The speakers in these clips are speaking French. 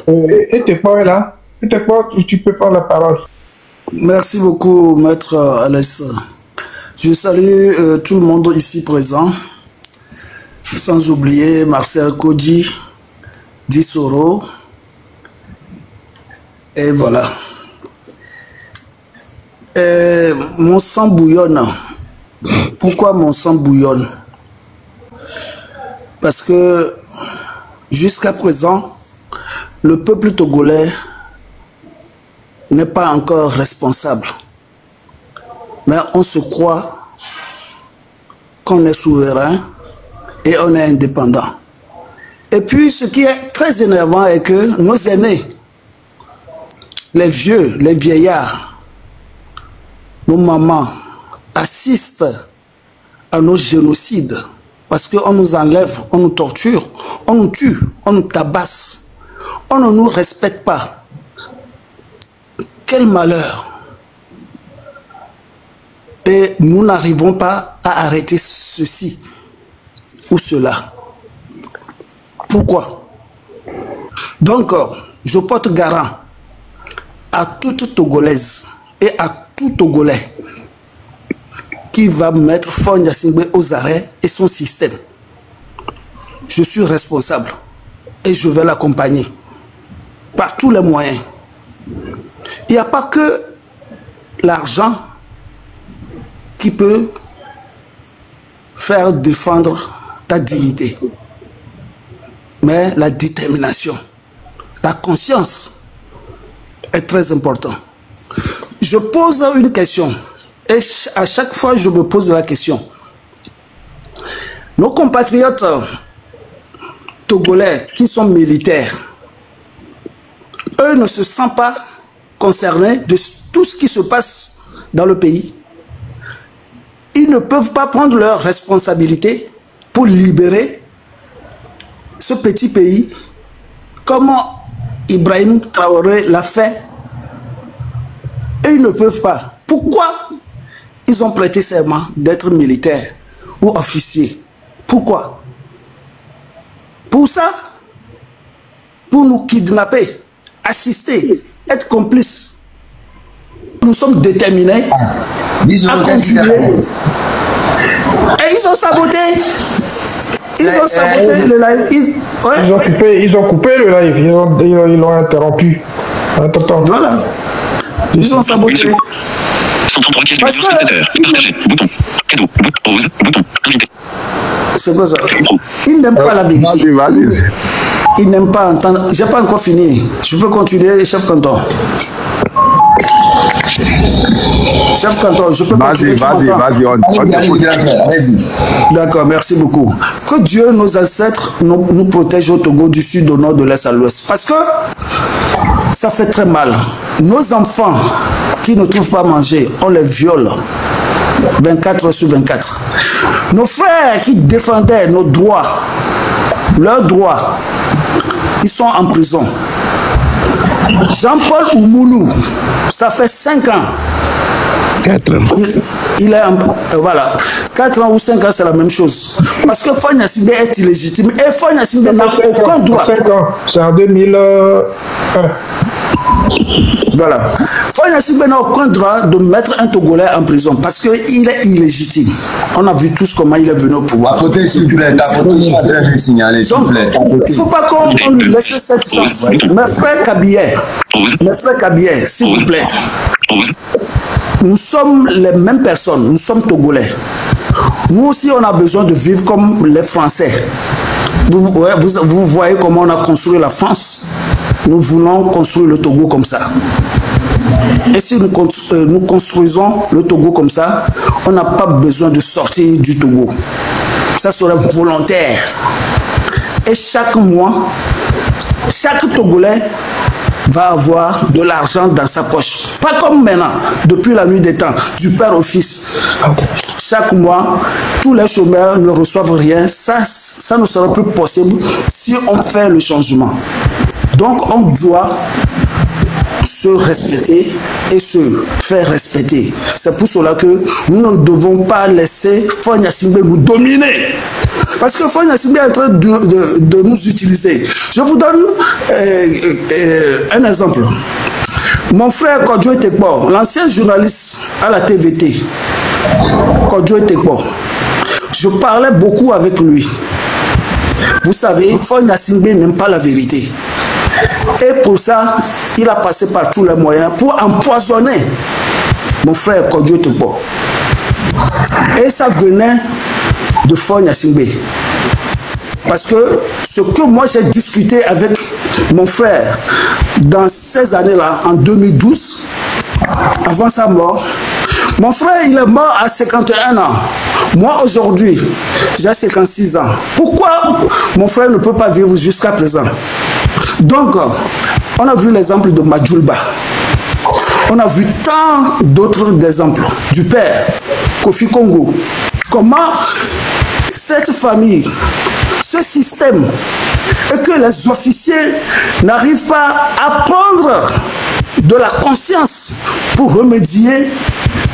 Et t'es pas là? Et t'es pas, tu peux prendre la parole. Merci beaucoup, Maître Alès. Je salue tout le monde ici présent, sans oublier Marcel Kodji, Dissoro, et voilà. Mon sang bouillonne. Pourquoi mon sang bouillonne? Parce que jusqu'à présent, le peuple togolais n'est pas encore responsable. Mais on se croit qu'on est souverain et on est indépendant. Et puis ce qui est très énervant est que nos aînés, les vieux, les vieillards, nos mamans assistent à nos génocides parce qu'on nous enlève, on nous torture, on nous tue, on nous tabasse, on ne nous respecte pas. Quel malheur! Et nous n'arrivons pas à arrêter ceci ou cela. Pourquoi? Donc, je porte garant à toute Togolaise et à tout Togolais qui va mettre Faure Gnassingbé aux arrêts et son système. Je suis responsable et je vais l'accompagner par tous les moyens. Il n'y a pas que l'argent qui peut faire défendre ta dignité, mais la détermination, la conscience est très importante. Je pose une question et à chaque fois je me pose la question. Nos compatriotes togolais qui sont militaires, eux ne se sentent pas concernés de tout ce qui se passe dans le pays. Ils ne peuvent pas prendre leurs responsabilités pour libérer ce petit pays comme Ibrahim Traoré l'a fait. Et ils ne peuvent pas. Pourquoi ils ont prêté serment d'être militaires ou officiers? Pourquoi? Pour ça? Pour nous kidnapper, assister, être complices. Nous sommes déterminés à continuer. Et ils ont saboté. Ils ont saboté le live. Ils ont coupé le live. Ils l'ont interrompu. Entre-temps. Voilà. Ils ont saboté. 133 pièces du vidéo spectateur. Partager. Bouton. Cadeau. Pause. Bouton. Invité. C'est quoi ça? Ils n'aiment pas la vérité. Ils n'aiment pas entendre. J'ai pas encore fini. Je peux continuer, chef canton. Chef canton, je peux continuer. Vas-y. D'accord, merci beaucoup. Que Dieu, nos ancêtres, nous protège au Togo du sud au nord, de l'est à l'ouest. Parce que ça fait très mal. Nos enfants qui ne trouvent pas à manger, on les viole 24 heures sur 24. Nos frères qui défendaient nos droits, leurs droits, ils sont en prison. Jean-Paul Oumoulou, ça fait 5 ans. 4 ans. Il est en, voilà. 4 ans ou 5 ans, c'est la même chose. Parce que Faure Gnassingbé est illégitime. Et Faure Gnassingbé n'a aucun droit. 5 ans. C'est en 2001. Voilà. Faure Gnassingbé n'a aucun droit de mettre un Togolais en prison parce qu'il est illégitime. On a vu tous comment il est venu au pouvoir. Côté, s'il vous plaît, ta photo est très bien signalée, s'il vous plaît. Il ne faut pas qu'on lui laisse cette chance. Mes frères Kabyé, s'il vous plaît. Nous sommes les mêmes personnes, nous sommes Togolais. Nous aussi, on a besoin de vivre comme les Français. Vous voyez comment on a construit la France. Nous voulons construire le Togo comme ça. Et si nous construisons le Togo comme ça, on n'a pas besoin de sortir du Togo. Ça serait volontaire. Et chaque mois, chaque Togolais va avoir de l'argent dans sa poche. Pas comme maintenant, depuis la nuit des temps, du père au fils. Chaque mois, tous les chômeurs ne reçoivent rien. Ça ne sera plus possible si on fait le changement. Donc, on doit se respecter et se faire respecter. C'est pour cela que nous ne devons pas laisser Faure Gnassingbé nous dominer. Parce que Foy Gnassingbé est en train de nous utiliser. Je vous donne un exemple. Mon frère Kodjo Tekpo, l'ancien journaliste à la TVT, Kodjo Tekpo, je parlais beaucoup avec lui. Vous savez, Foy Gnassingbé n'aime pas la vérité. Et pour ça, il a passé par tous les moyens pour empoisonner mon frère Kodjo Tekpo. Et ça venait de Foy Gnassingbé. Parce que ce que moi j'ai discuté avec mon frère dans ces années-là, en 2012, avant sa mort, mon frère il est mort à 51 ans. Moi aujourd'hui, j'ai 56 ans. Pourquoi mon frère ne peut pas vivre jusqu'à présent? Donc, on a vu l'exemple de Madjoulba. On a vu tant d'autres exemples du père, Kofi Congo. Comment cette famille, ce système, et que les officiers n'arrivent pas à prendre de la conscience pour remédier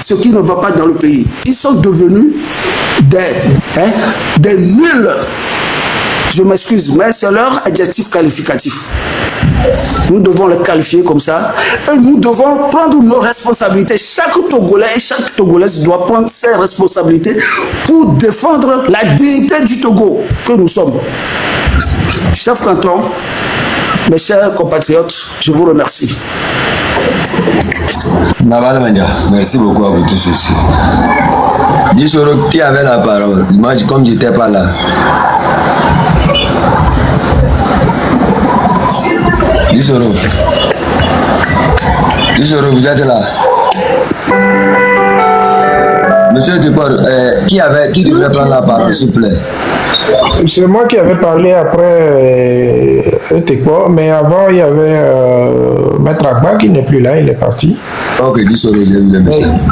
ce qui ne va pas dans le pays. Ils sont devenus des nuls. Je m'excuse, mais c'est leur adjectif qualificatif. Nous devons les qualifier comme ça et nous devons prendre nos responsabilités. Chaque Togolais et chaque Togolaise doit prendre ses responsabilités pour défendre la dignité du Togo que nous sommes. Chef Canton, mes chers compatriotes, je vous remercie. Merci beaucoup à vous tous ici. Disoro qui avait la parole, moi comme j'étais pas là. Disoro, vous êtes là. Monsieur Duport, qui devrait prendre la parole, s'il vous plaît? C'est moi qui avais parlé après Tekpo, mais avant il y avait Maître Agba qui n'est plus là, il est parti. Ok, Disoro, j'ai vu le message.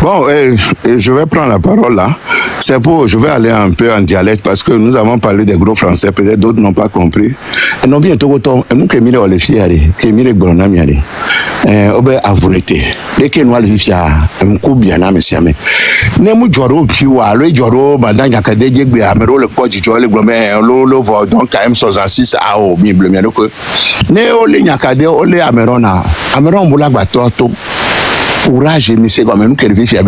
Bon, je vais prendre la parole là. C'est pour, je vais aller un peu en dialecte parce que nous avons parlé des gros français, peut-être d'autres n'ont pas compris. Et non bien tout autant, nous qui mirons les fiers, qui mirons bonhommes yari, obe à volonté. Dès que nous allons fier, nous coupons bien monsieur mais. Ne mu joro qui wa, le joro, madame yakade jegbe amero le poche joro le glomé, le voit donc quand même 66 à au bible bien donc. Ne ole yakade ole amerona, ameron boula bato. Courage mais c'est comme nous qui le vivons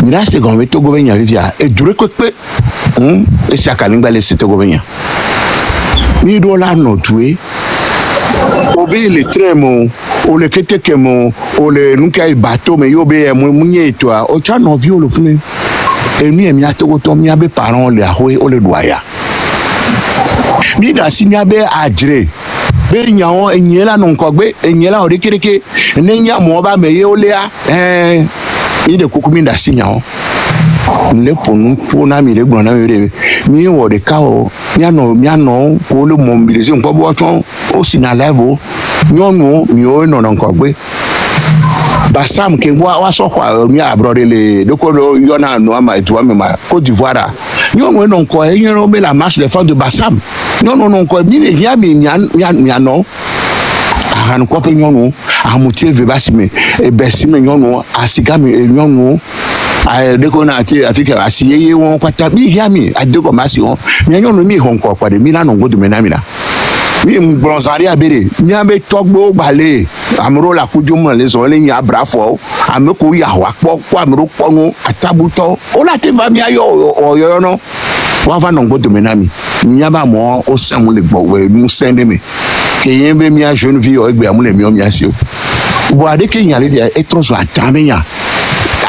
mira c'est comme tout gouvernement vivia et dure quoi et c'est à Kalinga laisser tout gouvernement ni dollar non tué obé les trains ou le ketekemo ou le nukai bateau mais yobé mounier toi au chan non viol le fune et mi mi ato to mi abe parents le ahoe ou le doya mi da si mi abe adre be nyawo enyela non kogbe enyela orekereke nenya mo ba meye olea ide kokumi da si nyawo le ponu pona mi le gbona mi wo de ka o mi ano ko le mobiliser nko bo ton o si na level nyonu mi o no non kogbe basam ke wa so kwa mi abrode le de ko yona no ama etu ami ma Côte d'Ivoire nyonu non ko enyero be la marche des femmes de Bassam non ko mi ne ya mi no han ko pe nyonu amutie vebasime e besime nyonu asigami nyonu a de ko na ti afika asiyeye won kwata mi ya mi ade ko masi won mi nyonu mi hon ko kwa de mi na no go de menamina mi bronzari abere mi abe togbo gbale amro la kujumo le so le nya brafo ameko ya wa po kwa amro ponu atabuto o la te va mi ayo oyo no wa va no go de menami mi aba mo o sanwo le gbowe mu sende mi ke yen be mi a jeune vie o egbe amule mi o mi asio bo ade ke nya le dia etro so adamenya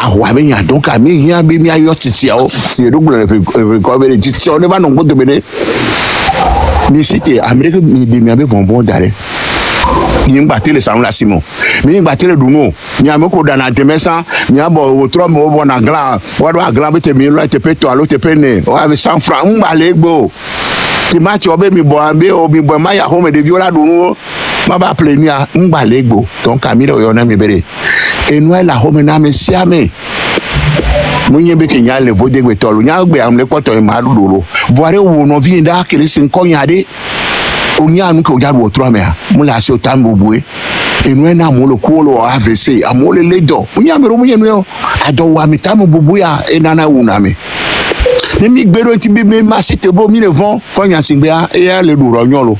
awa be nya donc ami yen be mi ayo titi o ti do gboro ko be titi o ne ba no go de mene ni cité Amérique mi abe vonvon dare ni ngbaté le salon la Simon mi ngbaté le duno mi ameko dana demesa mi abo otro mo bo na glan wado aglan be te mi lo te peto alo te pene o ave 100 francs ngbalé gbo ti match obe mi bo ambe o mi bo ma ya home de viola duno ma ba play mi a ngbalé gbo donc amire o yo na mi bere enu la home na me siame munye be ke nya le vode gbe tolu nya gbe am le poto e ma duduro voire wo no vi nda kere sin konyade onya anu ko jaru otro me ha mu la se o tambo bue enu na mo lo ko lo AVC amole ledo onya me ro munye no ado wa mi tamu bubu ya enana wu na me mi gbero ti bi mi ma site bo mi le von fo yan singbe e ya le du ronyo lo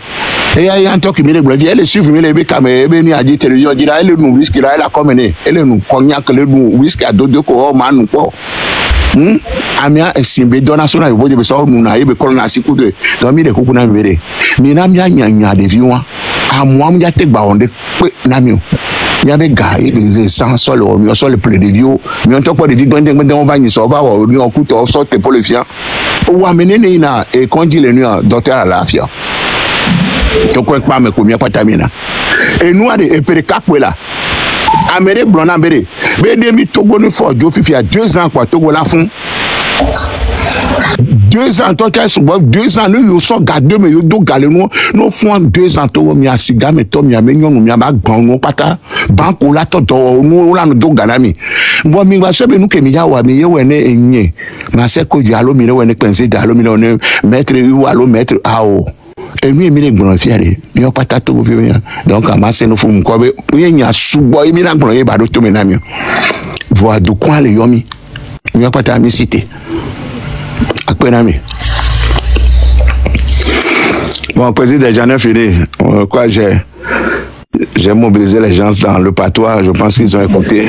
e ya yan to ki mi le gbe e le suivre mi le be camera e be ni aji television dira e le nu whisky la e la komene e le nu cognac le nu whisky adodo ko o ma nu po amia esimbe donation na voje be so nu na e be kolona sikude do mi de kuku na mere mi na mi anya de viwa amwa ya te gba onde pe na mi o il y avait gars des sans sol on sur le plus de vieux mais on top de vie quand on va ni so va on coûte on sorte pour le fiant ou amener ni na et quand dit le nuit docteur à la fia to ko pa me ko mi patamina et nous a de pereka kwela amere blona bere be de mi Togo ni fo jo fifi a 2 ans quoi Togo la fond 2 ans, toi, 2 ans, nous sommes gardés, mais nous sommes gardés, nous font 2 ans, nous sommes siga, mais nous sommes grand, nous pata, banco là, nous là, nous sommes gardés. Bon, mais va se nous que nous avons mis, nous sommes nés, mais c'est que dialo, nous sommes pensé dialo, nous sommes maître ou allo maître ao. Et nous, nous sommes fiers, nous sommes pata tout vieux, donc à masser nous font quoi, nous sommes sous-boy, nous sommes grands, bah d'autres menami. Voilà de quoi les yomi, nous sommes pata à mi cité. Bon, président, j'en ai fini. Quoi, j'ai mobilisé les gens dans le patois. Je pense qu'ils ont écouté.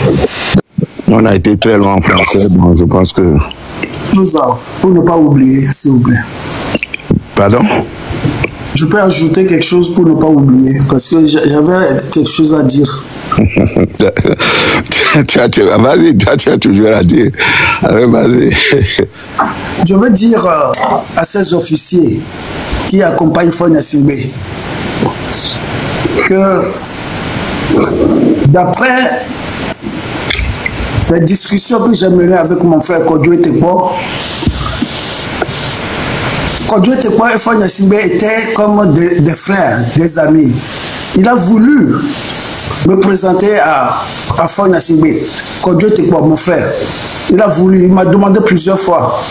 On a été très loin en français. Bon, je pense que... Pour ne pas oublier, s'il vous plaît. Pardon? Je peux ajouter quelque chose pour ne pas oublier, parce que j'avais quelque chose à dire. Vas-y, tu as toujours à dire. Vas-y. Je veux dire à ces officiers qui accompagnent Fonia Singbe que d'après les discussions que j'ai menées avec mon frère Kodjo Etekpo, Kodjo Etekpo et Fonia Singbe étaient comme des frères, des amis. Il a voulu me présenter à Fonia Singbe, Kodjo Etekpo, mon frère. Il a voulu, il m'a demandé plusieurs fois.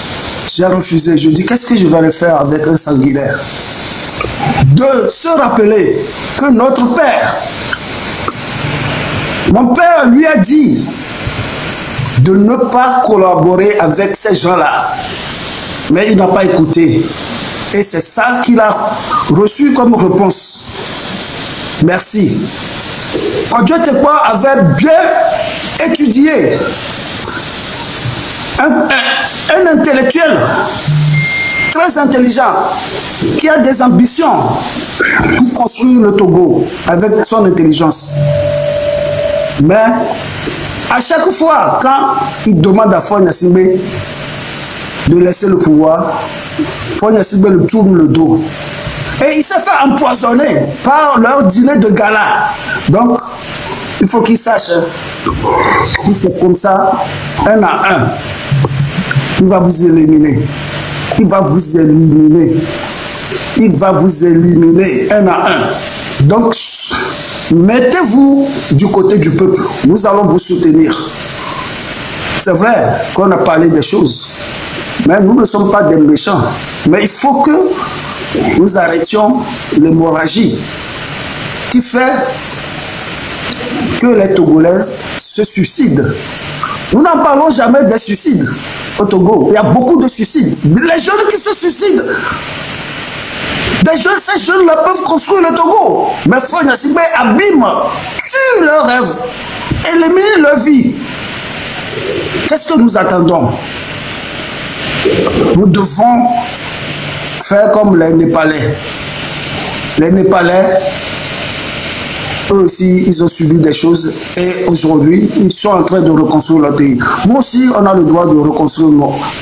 J'ai refusé. Je dis, qu'est-ce que je vais le faire avec un sanguinaire? De se rappeler que notre père, mon père lui a dit de ne pas collaborer avec ces gens-là. Mais il n'a pas écouté. Et c'est ça qu'il a reçu comme réponse. Merci. Kodjo Etekpo avait bien étudié. Un intellectuel très intelligent qui a des ambitions pour construire le Togo avec son intelligence. Mais à chaque fois, quand il demande à Fonia Singbe de laisser le pouvoir, Fonia Singbe lui tourne le dos. Et il s'est fait empoisonner par leur dîner de gala. Donc, il faut qu'il sache, il faut comme ça, 1 à 1. Il va vous éliminer. Il va vous éliminer. Il va vous éliminer 1 à 1. Donc, mettez-vous du côté du peuple. Nous allons vous soutenir. C'est vrai qu'on a parlé des choses. Mais nous ne sommes pas des méchants. Mais il faut que nous arrêtions l'hémorragie qui fait que les Togolais se suicident. Nous n'en parlons jamais des suicides au Togo. Il y a beaucoup de suicides. Les jeunes qui se suicident. Ces jeunes-là peuvent construire le Togo. Mais Fonia Singbe abîme, tue leurs rêves, élimine leur vie. Qu'est-ce que nous attendons? Nous devons faire comme les Népalais. Les Népalais, eux aussi, ils ont subi des choses et aujourd'hui, ils sont en train de reconstruire leur pays. Nous aussi, on a le droit de reconstruire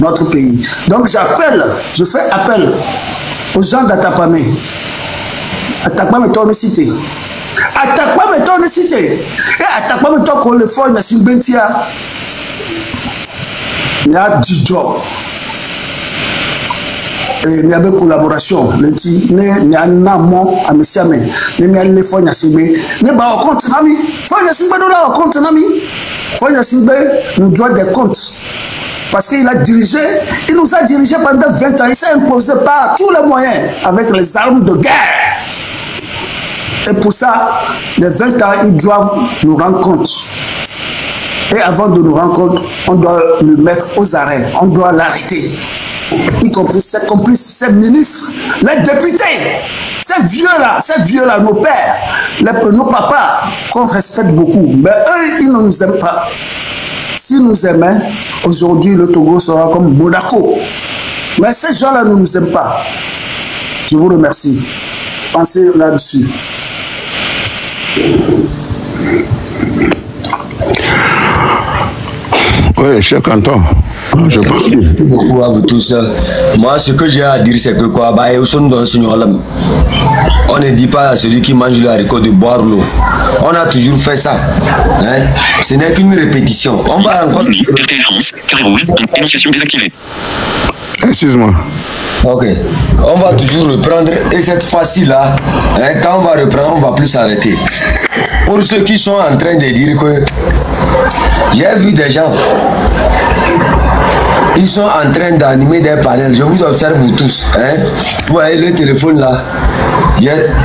notre pays. Donc je fais appel aux gens d'Atapame. Atapame est une cité. Atapame est une cité. Et Atapame est qu'on le fait, il y a 10 jobs. Il y a une collaboration. Il y a un amont à Messiame. Il y a une Fonia Singbe. Il y a un compte. Fonia Singbe nous a un compte. Fonia Singbe nous doit des comptes. Parce qu'il a dirigé, il nous a dirigé pendant 20 ans. Il s'est imposé par tous les moyens avec les armes de guerre. Et pour ça, les 20 ans, ils doivent nous rendre compte. Et avant de nous rendre compte, on doit le mettre aux arrêts. On doit l'arrêter. y compris ses complices, ses ministres, les députés, ces vieux-là, nos pères, nos papas, qu'on respecte beaucoup. Mais eux, ils ne nous aiment pas. S'ils nous aimaient, aujourd'hui, le Togo sera comme Monaco. Mais ces gens-là ne nous aiment pas. Je vous remercie. Pensez là-dessus. Oui, cher Canton. Je pense. Merci beaucoup à vous tous. Moi, ce que j'ai à dire, c'est que quoi, on ne dit pas à celui qui mange le haricot de boire l'eau. On a toujours fait ça. Hein? Ce n'est qu'une répétition. On va encore. RTL France, carré rouge, énonciation désactivée. Excuse-moi. Ok. On va toujours reprendre. Et cette fois-ci-là, hein, quand on va reprendre, on ne va plus s'arrêter. Pour ceux qui sont en train de dire que j'ai vu des gens, ils sont en train d'animer des panels. Je vous observe vous tous. Hein? Vous voyez le téléphone là.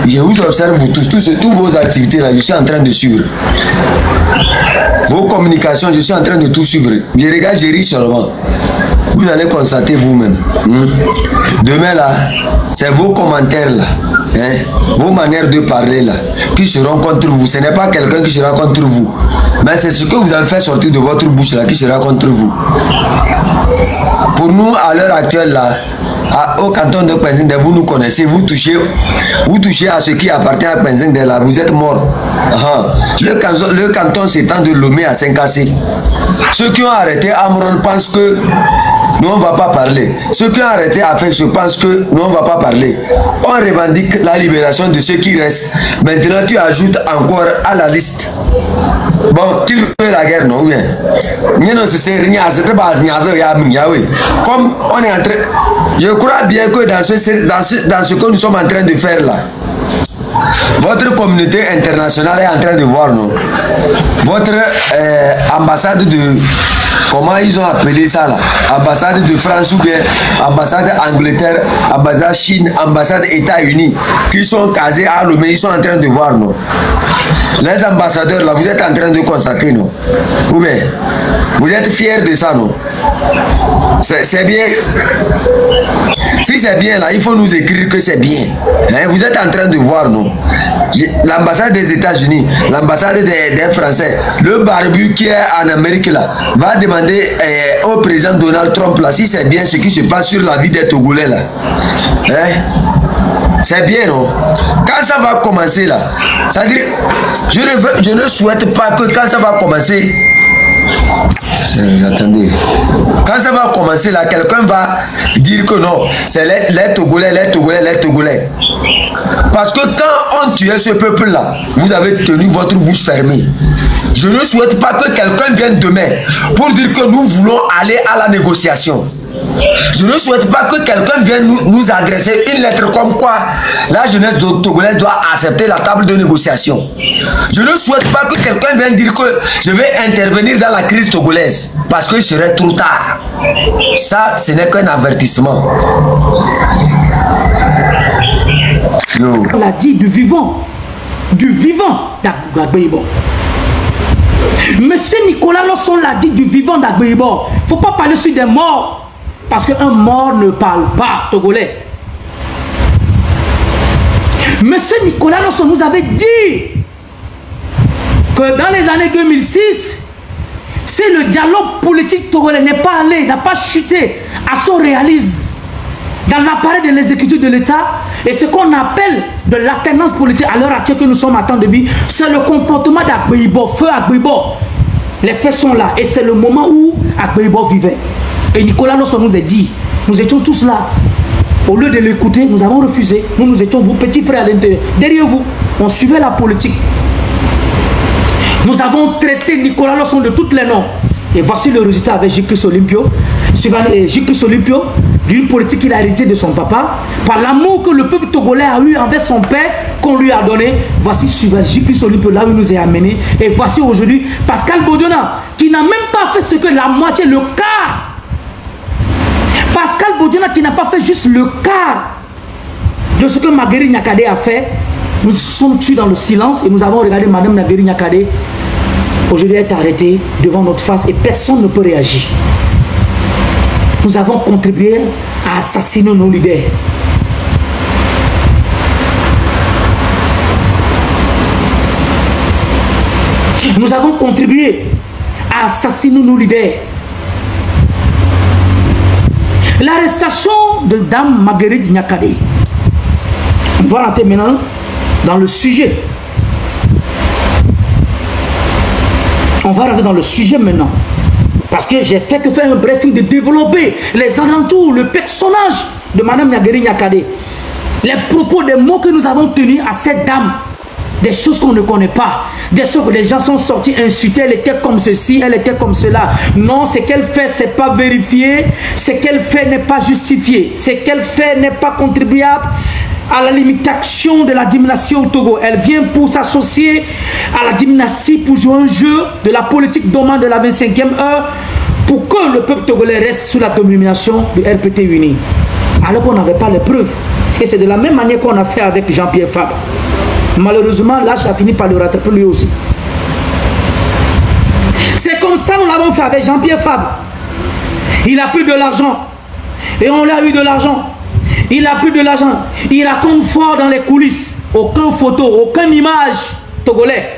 Je vous observe vous tous. Toutes vos activités là, je suis en train de suivre. Vos communications, je suis en train de tout suivre. Je regarde, je ris seulement. Vous allez constater vous-même. Demain là, c'est vos commentaires là. Hein, vos manières de parler là, qui seront contre vous. Ce n'est pas quelqu'un qui sera contre vous, mais c'est ce que vous avez fait sortir de votre bouche là qui sera contre vous. Pour nous, à l'heure actuelle là, au canton de Penzingde, vous nous connaissez, vous touchez à ce qui appartient à Penzingde là, vous êtes mort. Le canton s'étend de Lomé à Saint-Cassé. Ceux qui ont arrêté Amron pensent que nous on ne va pas parler. Ceux qui ont arrêté Afek, je pense que nous on ne va pas parler. On revendique la libération de ceux qui restent. Maintenant tu ajoutes encore à la liste. Bon, tu veux la guerre, non? Oui. Comme on est en train... Je crois bien que dans ce que nous sommes en train de faire là, votre communauté internationale est en train de voir, non? Votre ambassade de... Comment ils ont appelé ça là? Ambassade de France ou bien ambassade Angleterre, ambassade Chine, ambassade États-Unis, qui sont casés à Lomé, ils sont en train de voir, non? Les ambassadeurs là, vous êtes en train de constater, non? Ou bien, vous êtes fiers de ça, non? C'est bien. Si c'est bien là, il faut nous écrire que c'est bien. Hein? Vous êtes en train de voir, non? L'ambassade des États-Unis, l'ambassade des Français, le barbu qui est en Amérique là, va demander au président Donald Trump là, si c'est bien ce qui se passe sur la vie des Togolais là. Hein? C'est bien, non? Quand ça va commencer là, c'est-à-dire, je ne souhaite pas que quand ça va commencer, attendez, quand ça va commencer là, quelqu'un va dire que non, c'est les Togolais, les Togolais, les Togolais. Parce que quand on tuait ce peuple là, vous avez tenu votre bouche fermée. Je ne souhaite pas que quelqu'un vienne demain pour dire que nous voulons aller à la négociation. Je ne souhaite pas que quelqu'un vienne nous adresser une lettre comme quoi la jeunesse togolaise doit accepter la table de négociation. Je ne souhaite pas que quelqu'un vienne dire que je vais intervenir dans la crise togolaise parce qu'il serait trop tard. Ça, ce n'est qu'un avertissement. On l'a dit du vivant d'Agbeibo. Monsieur Nicolas Losson l'a dit du vivant d'Agbeibo. Il ne faut pas parler sur des morts. Parce qu'un mort ne parle pas togolais. Monsieur Nicolas Losson nous avait dit que dans les années 2006, si le dialogue politique togolais n'est pas allé, n'a pas chuté à son réalisme dans l'appareil de l'exécutif de l'État, et ce qu'on appelle de l'alternance politique à l'heure actuelle que nous sommes à temps de vie, c'est le comportement d'Agbeibo, feu Agbeibo. Les faits sont là, et c'est le moment où Agbeibo vivait. Et Nicolas Losson nous a dit, nous étions tous là. Au lieu de l'écouter, nous avons refusé. Nous étions vos petits frères à l'intérieur. Derrière vous, on suivait la politique. Nous avons traité Nicolas Losson de tous les noms. Et voici le résultat avec J-Chris Olympio. J-Chris Olympio, d'une politique qu'il a héritée de son papa, par l'amour que le peuple togolais a eu envers son père, qu'on lui a donné. Voici J-Chris Olympio, là où il nous a amené. Et voici aujourd'hui Pascal Bodiona, qui n'a même pas fait ce que la moitié, le quart. Pascal Bodiona qui n'a pas fait juste le quart de ce que Magueri Nyakade a fait. Nous sommes tués dans le silence et nous avons regardé Madame Magueri Nyakade aujourd'hui être arrêtée devant notre face et personne ne peut réagir. Nous avons contribué à assassiner nos leaders. Nous avons contribué à assassiner nos leaders. L'arrestation de Dame Marguerite Nyakade. On va rentrer maintenant dans le sujet. On va rentrer dans le sujet maintenant. Parce que j'ai fait que faire un briefing de développer les alentours, le personnage de Madame Marguerite Nyakade. Les propos, des mots que nous avons tenus à cette dame. Des choses qu'on ne connaît pas. Des choses que les gens sont sortis insultés. Elle était comme ceci, elle était comme cela. Non, ce qu'elle fait, ce n'est pas vérifié. Ce qu'elle fait n'est pas justifié. Ce qu'elle fait n'est pas contribuable à la limitation de la dynastie au Togo. Elle vient pour s'associer à la dynastie, pour jouer un jeu de la politique dominante de la 25e heure, pour que le peuple togolais reste sous la domination du RPT uni. Alors qu'on n'avait pas les preuves. Et c'est de la même manière qu'on a fait avec Jean-Pierre Fabre. Malheureusement, l'âge a fini par le rattraper lui aussi. C'est comme ça que nous l'avons fait avec Jean-Pierre Fabre. Il a pris de l'argent. Et on l'a eu de l'argent. Il a pris de l'argent. Il raconte fort dans les coulisses. Aucune photo, aucune image togolais.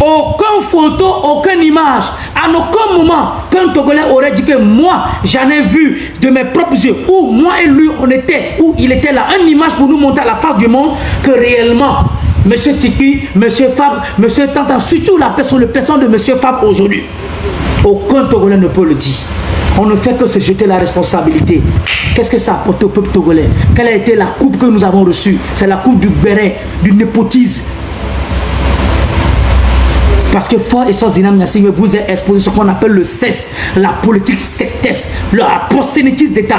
Aucune photo, aucune image. À aucun moment qu'un Togolais aurait dit que moi, j'en ai vu de mes propres yeux, où moi et lui, on était, où il était là. Une image pour nous montrer à la face du monde que réellement, M. Tiki, M. Fabre, M. Tantan, surtout la personne, le personne de M. Fabre aujourd'hui. Aucun Togolais ne peut le dire. On ne fait que se jeter la responsabilité. Qu'est-ce que ça apporte au peuple togolais? Quelle a été la coupe que nous avons reçue? C'est la coupe du béret, du népotisme. Parce que Fort et Zinam Niassingbe vous est exposé ce qu'on appelle le CES, la politique sectaire, la prosélytisme d'État.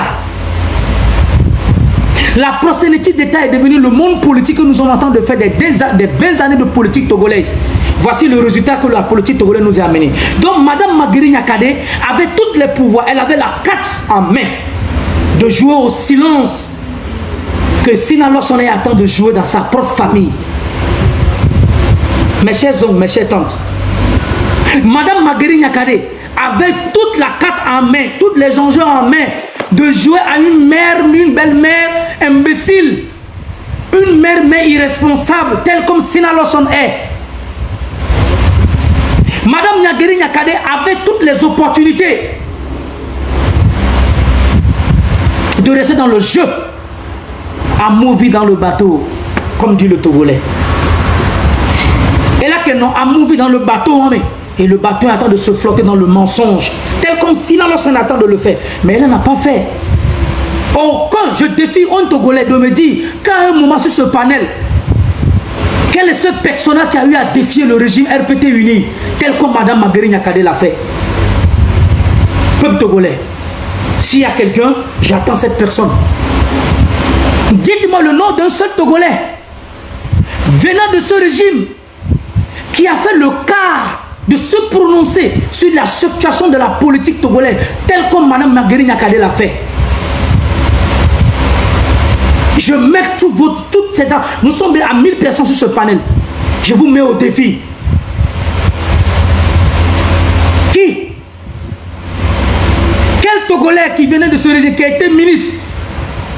La prosélytisme d'État est devenue le monde politique que nous sommes en train de faire des 20 années de politique togolaise. Voici le résultat que la politique togolaise nous a amené. Donc Madame Marguerite Nyakade avait tous les pouvoirs, elle avait la carte en main de jouer au silence que Sinaloa Soné attend de jouer dans sa propre famille. Mes chers oncles, mes chères tantes, Madame Marguerite Nyakade avait toute la carte en main, tous les enjeux en main de jouer à une mère, une belle-mère imbécile, une mère mais irresponsable, telle comme Sina Lawson est. Madame Marguerite Nyakade avait toutes les opportunités de rester dans le jeu, à mourir dans le bateau, comme dit le Togolais. Et là que non, a mouvi dans le bateau, et le bateau attend de se flotter dans le mensonge, tel comme Sina Lawson attend de le faire. Mais elle n'en a pas fait. Aucun, je défie un Togolais de me dire qu'à un moment sur ce panel, quel est ce personnage qui a eu à défier le régime RPT uni, tel comme Madame Marguerite Nyakade l'a fait. Peuple togolais, s'il y a quelqu'un, j'attends cette personne. Dites-moi le nom d'un seul Togolais venant de ce régime qui a fait le quart de se prononcer sur la situation de la politique togolaise, telle comme Mme Marguerite Nyakade l'a fait. Je mets toutes ces gens. Nous sommes à 1000 personnes sur ce panel. Je vous mets au défi. Qui? Quel Togolais qui venait de ce régime, qui a été ministre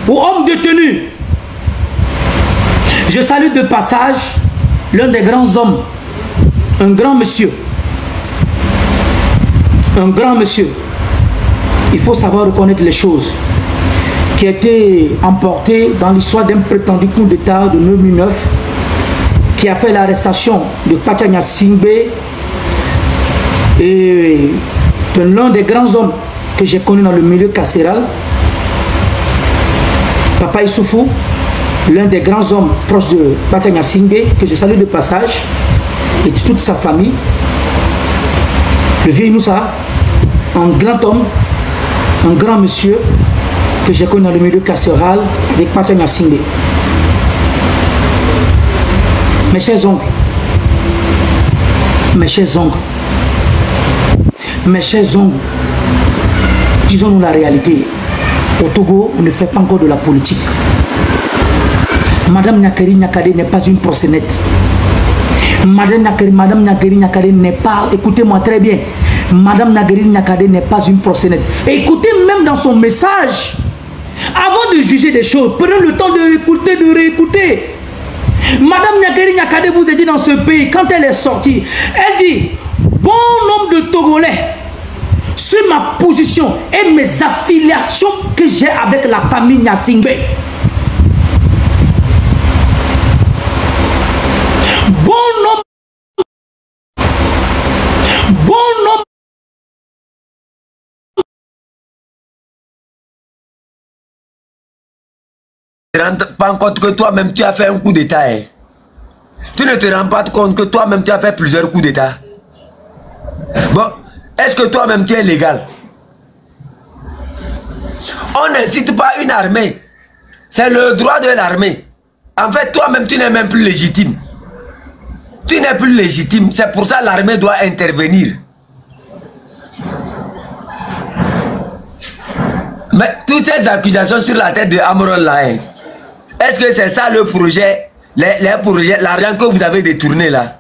ou homme détenu? Je salue de passage l'un des grands hommes, un grand monsieur. Un grand monsieur. Il faut savoir reconnaître les choses. Qui a été emporté dans l'histoire d'un prétendu coup d'État de 2009, qui a fait l'arrestation de Pacha Niassingbe et de l'un des grands hommes que j'ai connu dans le milieu carcéral, Papa Issoufou, l'un des grands hommes proches de Pacha Niassingbe, que je salue de passage, et de toute sa famille. Le vieux Inoussa, un grand homme, un grand monsieur, que j'ai connu dans le milieu carcéral avec Pacha Niassingbe. Mes chers oncles, mes chers oncles, mes chers oncles, disons-nous la réalité. Au Togo, on ne fait pas encore de la politique. Madame Marguerite Nyakade n'est pas une prosénète. Madame Marguerite Nyakade n'est pas, écoutez-moi très bien, Madame Naguérine Nyakade n'est pas une prosénète. Et écoutez même dans son message, avant de juger des choses, prenez le temps de réécouter. Madame Naguérine Nyakade vous a dit dans ce pays, quand elle est sortie, elle dit, bon nombre de Togolais, sur ma position et mes affiliations que j'ai avec la famille Gnassingbé. Bon nombre Tu ne te rends pas compte que toi-même tu as fait un coup d'état. Hein? Tu ne te rends pas compte que toi-même tu as fait plusieurs coups d'état. Bon, est-ce que toi-même tu es légal? On n'incite pas une armée. C'est le droit de l'armée. En fait, toi-même tu n'es même plus légitime. Tu n'es plus légitime. C'est pour ça que l'armée doit intervenir. Mais toutes ces accusations sur la tête de Amron là, hein, est-ce que c'est ça le projet, les projets, l'argent que vous avez détourné là?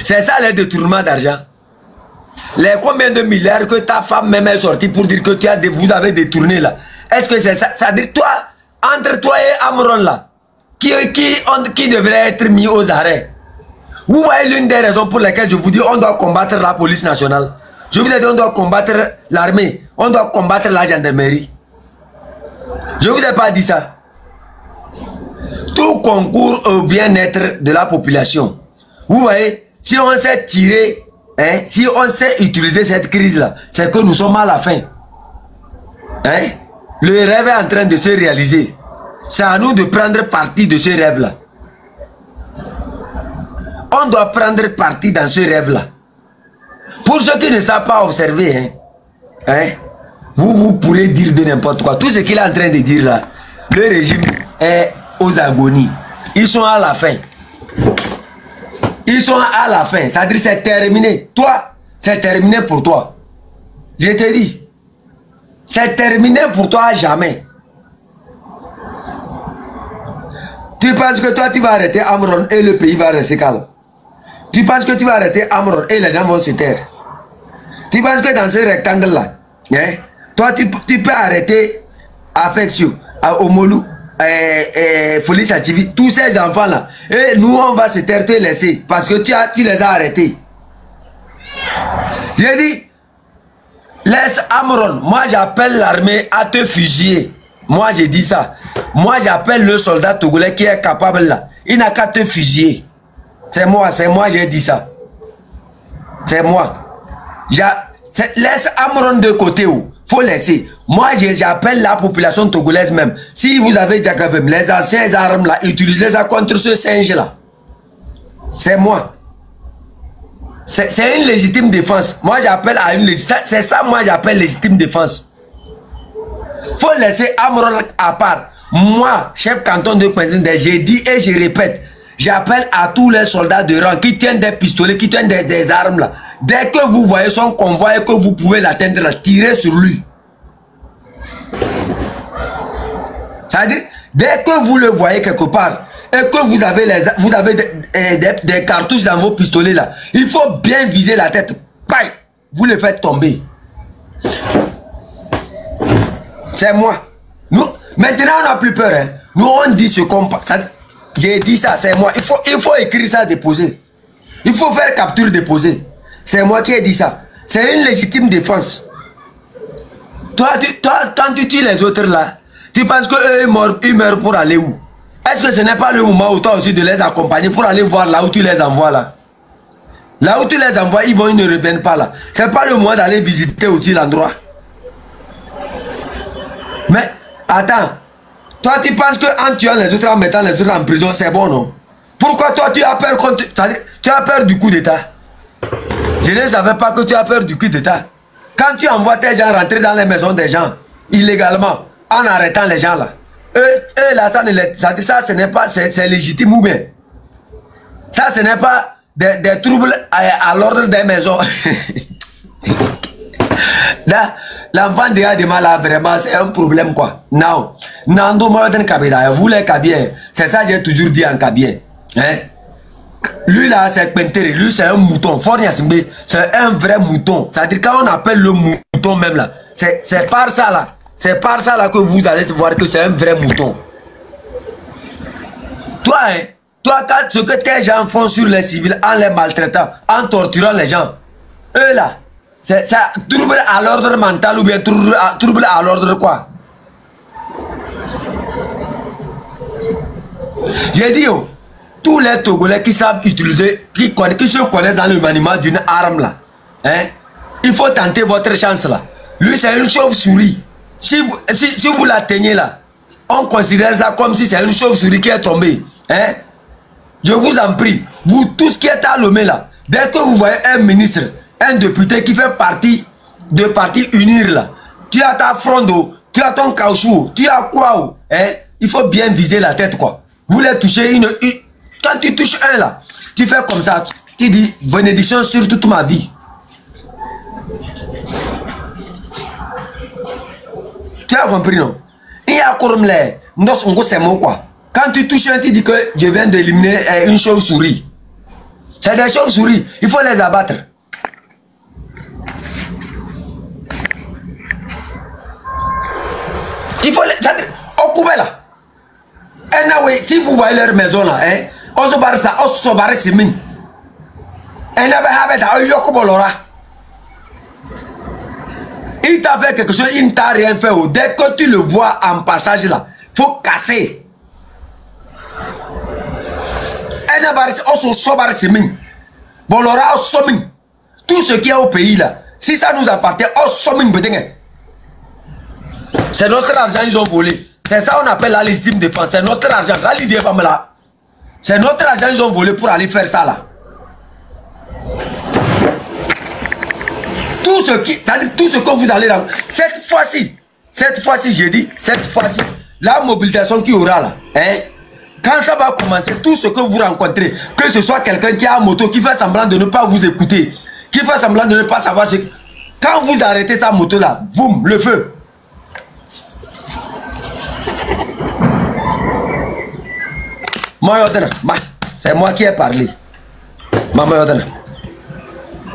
C'est ça les détournements d'argent? Les combien de milliards que ta femme même est sortie pour dire que vous avez détourné là? Est-ce que c'est ça? Ça veut dire toi, entre toi et Amron là, qui devrait être mis aux arrêts? Vous voyez l'une des raisons pour lesquelles je vous dis on doit combattre la police nationale. Je vous ai dit on doit combattre l'armée, on doit combattre la gendarmerie. Je ne vous ai pas dit ça. Tout concourt au bien-être de la population. Vous voyez, si on sait tirer, hein, si on sait utiliser cette crise-là, c'est que nous sommes à la fin. Hein? Le rêve est en train de se réaliser. C'est à nous de prendre parti de ce rêve-là. On doit prendre parti dans ce rêve-là. Pour ceux qui ne savent pas observer, vous pourrez dire de n'importe quoi. Tout ce qu'il est en train de dire là, le régime est aux agonies. Ils sont à la fin. Ils sont à la fin. C'est-à-dire c'est terminé. Toi, c'est terminé pour toi. Je te dis. C'est terminé pour toi à jamais. Tu penses que toi tu vas arrêter Amron et le pays va rester calme? Tu penses que tu vas arrêter Amron et les gens vont se taire? Tu penses que dans ce rectangle-là, hein, toi tu peux arrêter Affection, Omolu, Folie Sativi, tous ces enfants-là. Et nous on va se taire, te laisser parce que tu les as arrêtés. J'ai dit, laisse Amron. Moi j'appelle l'armée à te fusiller. Moi j'ai dit ça. Moi j'appelle le soldat togolais qui est capable là. Il n'a qu'à te fusiller. C'est moi j'ai dit ça. C'est moi. Laisse Amron de côté où. Faut laisser. Moi j'appelle la population togolaise même. Si vous avez Diakavem, les anciennes armes là, utilisez ça contre ce singe là. C'est moi. C'est une légitime défense. Moi j'appelle à une légitime. C'est ça moi j'appelle légitime défense. Faut laisser Amron à part. Moi, chef canton de Kouenzinde, j'ai dit et je répète, j'appelle à tous les soldats de rang qui tiennent des pistolets, qui tiennent des armes là. Dès que vous voyez son convoi et que vous pouvez l'atteindre là, tirez sur lui. C'est-à-dire, dès que vous le voyez quelque part et que vous avez des cartouches dans vos pistolets là, il faut bien viser la tête. Paï, vous le faites tomber. C'est moi. Nous, maintenant on n'a plus peur. Hein. Nous on dit ce qu'on pense. J'ai dit ça, c'est moi. Il faut écrire ça, déposer. Il faut faire capture, déposer. C'est moi qui ai dit ça. C'est une légitime défense. Toi, quand tu tues les autres là, tu penses qu'eux ils meurent pour aller où? Est-ce que ce n'est pas le moment où toi aussi de les accompagner pour aller voir là où tu les envoies là? Là où tu les envoies, ils ne reviennent pas là. C'est pas le moment d'aller visiter aussi l'endroit. Mais, attends. Toi, tu penses qu'en tuant les autres, en mettant les autres en prison, c'est bon, non? Pourquoi toi, tu as peur contre... Tu as peur du coup d'État? Je ne savais pas que tu as peur du coup d'État. Quand tu envoies tes gens rentrer dans les maisons des gens, illégalement, en arrêtant les gens là, eux là, ça ce n'est pas... C'est légitime ou bien? Ça, ce n'est pas des troubles à l'ordre des maisons. Là, l'enfant de mal là, vraiment, c'est un problème quoi. Non. Non, vous les Kabiens, c'est ça que j'ai toujours dit en Kabien. Hein? Lui là, c'est Pentere. Lui, c'est un mouton. C'est un vrai mouton. C'est-à-dire, quand on appelle le mouton même là, c'est par ça là. C'est par ça là que vous allez voir que c'est un vrai mouton. Toi, hein, toi, quand ce que tes gens font sur les civils en les maltraitant, en torturant les gens, eux là, c'est trouble à l'ordre mental ou bien trouble à l'ordre quoi? J'ai dit, oh, tous les Togolais qui savent utiliser, qui se connaissent dans le maniement d'une arme là, hein, il faut tenter votre chance là. Lui, c'est une chauve-souris. Si vous l'atteignez là, on considère ça comme si c'est une chauve-souris qui est tombée. Hein? Je vous en prie, vous tous qui êtes à Lomé là, dès que vous voyez un ministre, un député qui fait partie de parti unir là, tu as ta fronde, tu as ton caoutchouc, tu as quoi? Hein? Il faut bien viser la tête quoi. Vous voulez toucher une... Quand tu touches un là, tu fais comme ça, tu dis bénédiction sur toute ma vie. Tu as compris non? Il y a comme les... c'est mon quoi. Quand tu touches un, tu dis que je viens d'éliminer une chauve-souris. C'est des chauves-souris, il faut les abattre. Il faut les... On coupe là. Et oui, si vous voyez leur maison là, hein, on se barre ça, on se barre c'est mine. Et là, il t'a fait quelque chose, il ne t'a rien fait. Dès que tu le vois en passage là, il faut casser. Et là, on se barre c'est mine. Bon, l'aura, on se mine. Tout ce qui est au pays là, si ça nous appartient, on se mine. C'est notre argent, ils ont volé. C'est ça qu'on appelle la légitime défense. C'est notre argent. C'est notre argent qu'ils ont volé pour aller faire ça là. Tout ce que vous allez rendre. Cette fois-ci, j'ai dit, cette fois-ci, la mobilisation qu'il y aura là, hein, quand ça va commencer, tout ce que vous rencontrez, que ce soit quelqu'un qui a une moto, qui fait semblant de ne pas vous écouter, qui fait semblant de ne pas savoir ce que... Quand vous arrêtez sa moto là, boum, le feu. C'est moi qui ai parlé.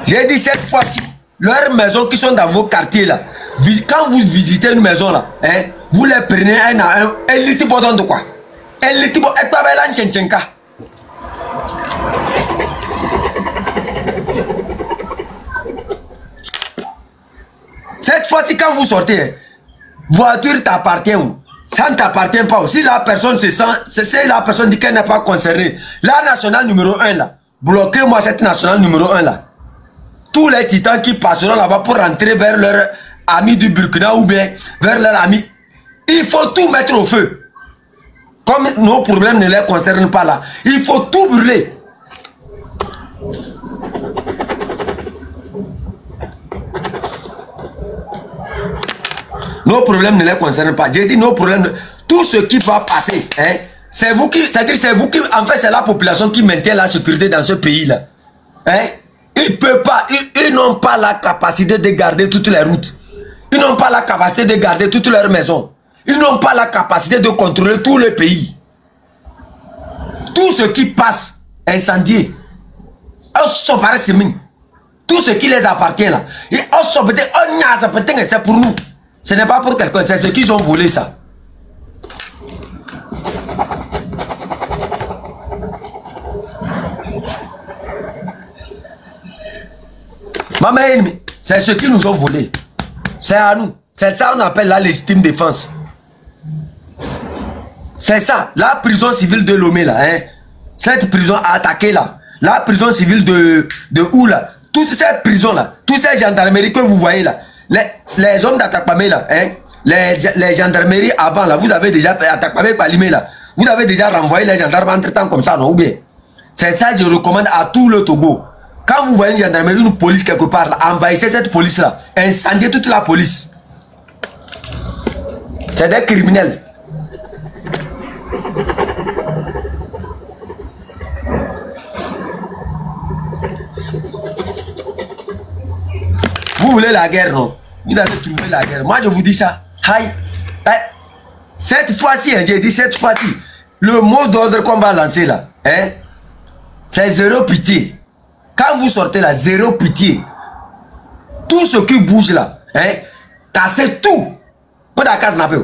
J'ai dit cette fois-ci, leurs maisons qui sont dans vos quartiers là, quand vous visitez une maison là, hein, vous les prenez un à un, et de quoi? Cette fois-ci, quand vous sortez, voiture t'appartient. Ça ne t'appartient pas. Si la personne se sent, si la personne dit qu'elle n'est pas concernée, la nationale numéro 1 là, bloquez-moi cette nationale numéro 1 là. Tous les titans qui passeront là-bas pour rentrer vers leurs amis du Burkina ou bien vers leurs amis, il faut tout mettre au feu. Comme nos problèmes ne les concernent pas là, il faut tout brûler. Nos problèmes ne les concernent pas. J'ai dit nos problèmes, tout ce qui va passer, hein, c'est vous qui, c'est-à-dire c'est vous qui, en fait c'est la population qui maintient la sécurité dans ce pays-là. Hein? Ils peuvent pas, ils n'ont pas la capacité de garder toutes les routes. Ils n'ont pas la capacité de garder toutes leurs maisons. Ils n'ont pas la capacité de contrôler tout le pays. Tout ce qui passe, incendié. Tout ce qui les appartient là. C'est pour nous. Ce n'est pas pour quelqu'un, c'est ceux qui ont volé ça. Maman ennemi, c'est ceux qui nous ont volé. C'est à nous. C'est ça qu'on appelle la légitime défense. C'est ça, la prison civile de Lomé là. Hein? Cette prison attaquée là. La prison civile de où là. Toutes ces prisons là. Toutes ces gendarmeries que vous voyez là. Les hommes d'Atakpamé là, hein, les gendarmeries avant là, vous avez déjà fait Atakpamé Palimé là, vous avez déjà renvoyé les gendarmes entre temps comme ça, non? Ou bien? C'est ça que je recommande à tout le Togo. Quand vous voyez une gendarmerie, une police quelque part là, envahissez cette police là, incendiez toute la police. C'est des criminels. Vous voulez la guerre, non? Vous allez trouver la guerre. Moi, je vous dis ça. Aïe. Cette fois-ci, hein, j'ai dit cette fois-ci, le mot d'ordre qu'on va lancer là, hein, C'est zéro pitié. Quand vous sortez là, zéro pitié. Tout ce qui bouge là, hein, cassez tout. Pas de la case nappe.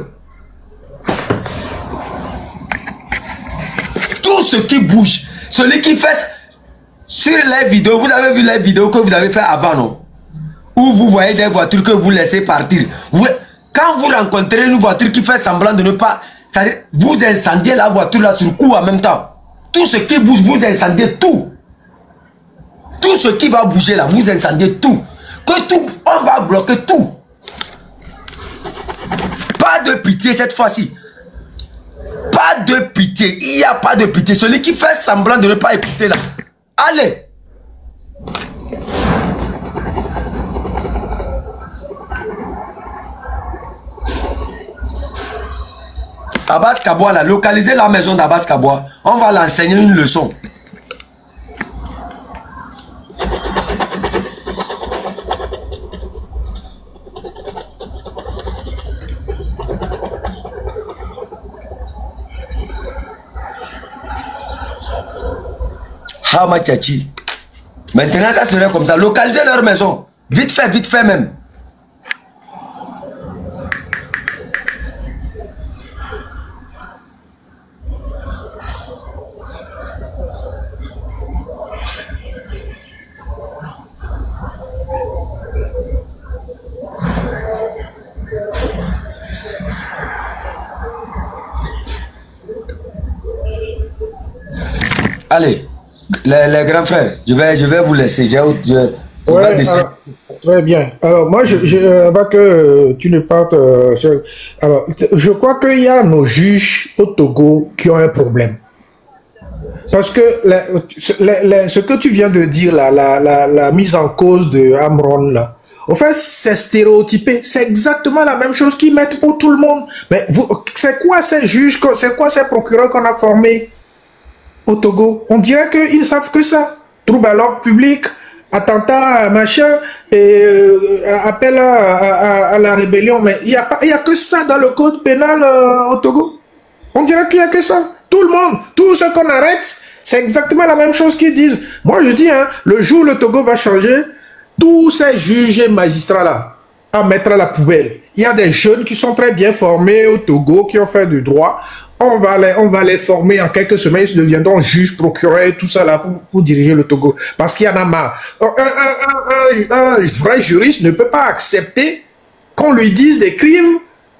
Tout ce qui bouge, celui qui fait sur les vidéos, vous avez vu les vidéos que vous avez fait avant, non? Où vous voyez des voitures que vous laissez partir. Quand vous rencontrez une voiture qui fait semblant de ne pas, c'est-à-dire vous incendiez la voiture là sur le coup en même temps. Tout ce qui bouge, vous incendiez tout. Tout ce qui va bouger là, vous incendiez tout. Que tout, on va bloquer tout. Pas de pitié cette fois-ci. Pas de pitié. Il n'y a pas de pitié. Celui qui fait semblant de ne pas écouter là. Allez. Abbas Kaboua là, localisez la maison d'Abbas Kaboua. On va l'enseigner une leçon. Hamachachi. Maintenant, ça serait comme ça. Localiser leur maison. Vite fait même. Allez. Les grands frères, je vais vous laisser. Ouais, très bien. Alors, moi, avant que tu ne partes, alors, je crois qu'il y a nos juges au Togo qui ont un problème. Parce que ce que tu viens de dire, la mise en cause de Amron, là, au fait, c'est stéréotypé. C'est exactement la même chose qu'ils mettent pour tout le monde. Mais c'est quoi ces juges, c'est quoi ces procureurs qu'on a formés au Togo? On dirait qu'ils savent que ça. Trouble à l'ordre public, attentat, machin, et appel à la rébellion. Mais il n'y a que ça dans le code pénal au Togo. On dirait qu'il n'y a que ça. Tout le monde, tout ce qu'on arrête, c'est exactement la même chose qu'ils disent. Moi, je dis, hein, le jour où le Togo va changer, tous ces juges et magistrats-là, à mettre à la poubelle. Il y a des jeunes qui sont très bien formés au Togo, qui ont fait du droit. On va les former en quelques semaines, ils deviendront juges, procureurs et tout ça là pour diriger le Togo. Parce qu'il y en a marre. Un vrai juriste ne peut pas accepter qu'on lui dise d'écrire.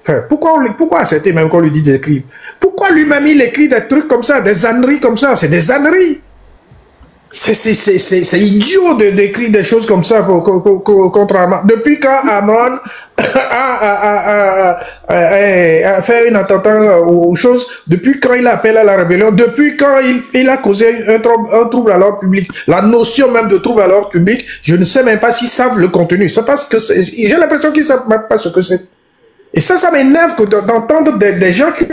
Enfin, pourquoi accepter même qu'on lui dise d'écrire? Pourquoi lui-même il écrit des trucs comme ça, des âneries comme ça? C'est des âneries. C'est idiot d'écrire des choses comme ça contre Amron. Depuis quand Amron a fait un attentat aux choses, depuis quand il appelle à la rébellion, depuis quand il a causé un trouble à l'ordre public, la notion même de trouble à l'ordre public, je ne sais même pas s'ils savent le contenu. C'est parce que j'ai l'impression qu'ils ne savent même pas ce que c'est. Et ça m'énerve d'entendre des gens qui...